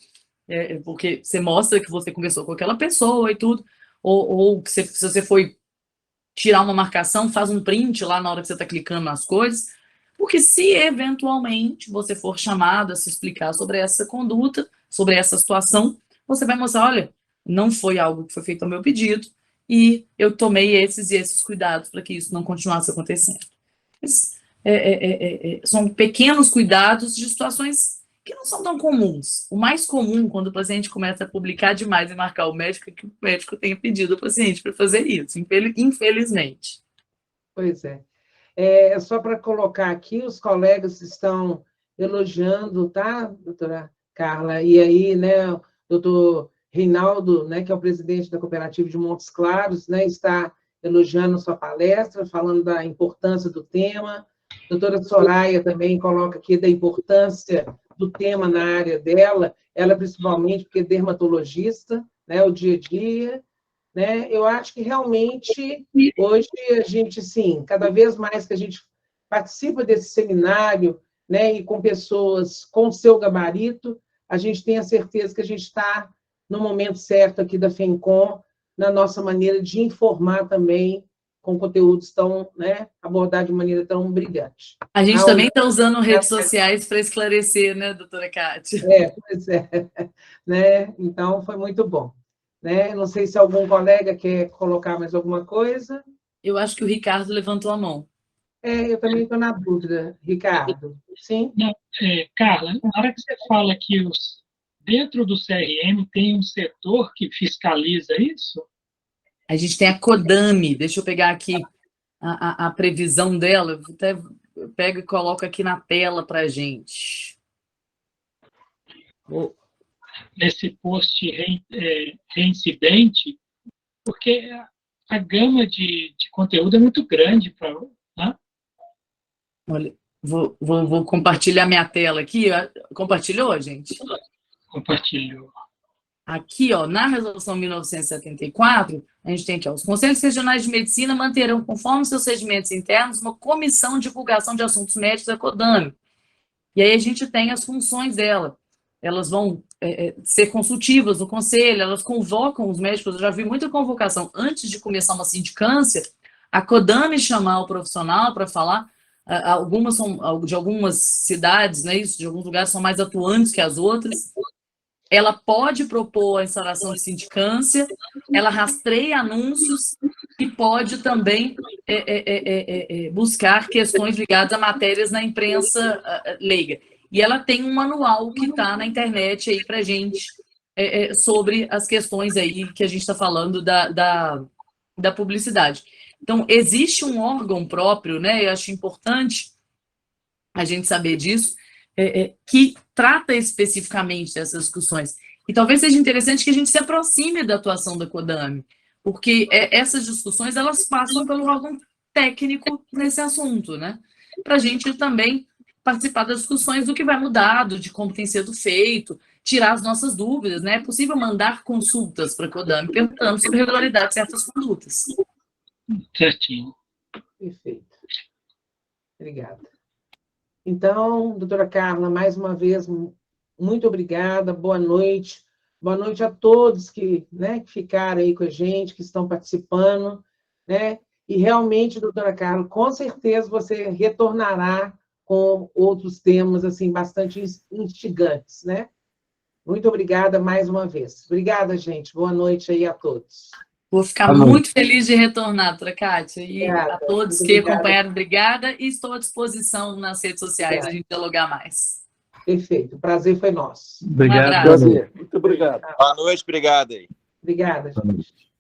Porque você mostra que você conversou com aquela pessoa e tudo, ou que se você foi tirar uma marcação, faz um print lá na hora que você está clicando nas coisas, porque se eventualmente você for chamado a se explicar sobre essa conduta, sobre essa situação, você vai mostrar, olha, não foi algo que foi feito ao meu pedido, e eu tomei esses e esses cuidados para que isso não continuasse acontecendo. Mas, são pequenos cuidados de situações que não são tão comuns. O mais comum, quando o paciente começa a publicar demais e marcar o médico, é que o médico tenha pedido ao paciente para fazer isso, infelizmente. Pois é. Só para colocar aqui, os colegas estão elogiando, tá, doutora Carla? E aí, né, o doutor Reinaldo, né, que é o presidente da cooperativa de Montes Claros, né, está elogiando sua palestra, falando da importância do tema. A doutora Soraya também coloca aqui da importância do tema na área dela, ela principalmente porque é dermatologista, né, o dia a dia, né? Eu acho que realmente hoje a gente, sim, cada vez mais que a gente participa desse seminário, né, e com pessoas com seu gabarito, a gente tem a certeza que a gente está no momento certo aqui da FENCOM, na nossa maneira de informar também com conteúdos tão, né, abordar de maneira tão brilhante. A gente também está usando redes sociais para esclarecer, né, doutora Cátia? Pois é, né? Então, foi muito bom. Né? Não sei se algum colega quer colocar mais alguma coisa. Eu acho que o Ricardo levantou a mão. Eu também estou na dúvida, Ricardo. Sim? Não, Carla, na hora que você fala que dentro do CRM tem um setor que fiscaliza isso? A gente tem a CODAME, deixa eu pegar aqui a previsão dela, eu pego e coloco aqui na tela para a gente. Nesse post reincidente, porque a gama de conteúdo é muito grande para... Né? Olha, vou compartilhar minha tela aqui. Compartilhou, gente? Compartilhou. aqui, ó, na Resolução 1974, a gente tem aqui, ó, os Conselhos Regionais de Medicina manterão, conforme seus regimentos internos, uma comissão de divulgação de assuntos médicos da CODAME. E aí a gente tem as funções dela. Elas vão ser consultivas no conselho, elas convocam os médicos, eu já vi muita convocação antes de começar uma sindicância, a CODAME chamar o profissional para falar, algumas são de algumas cidades, né, isso, de alguns lugares são mais atuantes que as outras, ela pode propor a instalação de sindicância, ela rastreia anúncios e pode também buscar questões ligadas a matérias na imprensa leiga. E ela tem um manual que está na internet aí para a gente sobre as questões aí que a gente está falando da publicidade. Então, existe um órgão próprio, né? Eu acho importante a gente saber disso, que trata especificamente dessas discussões. E talvez seja interessante que a gente se aproxime da atuação da CODAME, porque essas discussões, elas passam pelo órgão técnico nesse assunto, né? Para a gente também participar das discussões do que vai mudar, de como tem sido feito, tirar as nossas dúvidas, né? É possível mandar consultas para a CODAME perguntando sobre a regularidade de certas condutas. Certinho. Perfeito. Obrigada. Então, doutora Carla, mais uma vez, muito obrigada, boa noite. Boa noite a todos que ficaram aí com a gente, que estão participando, né? E realmente, doutora Carla, com certeza você retornará com outros temas, assim, bastante instigantes, né? Muito obrigada mais uma vez. Obrigada, gente. Boa noite aí a todos. Vou ficar muito feliz de retornar, doutora Kátia, e Obrigada. a todos que acompanharam, obrigada, e estou à disposição nas redes sociais, a gente dialogar mais. Perfeito, o prazer foi nosso. Obrigado. Um abraço. Prazer. Muito obrigado. Boa noite, obrigado aí. Obrigada, gente.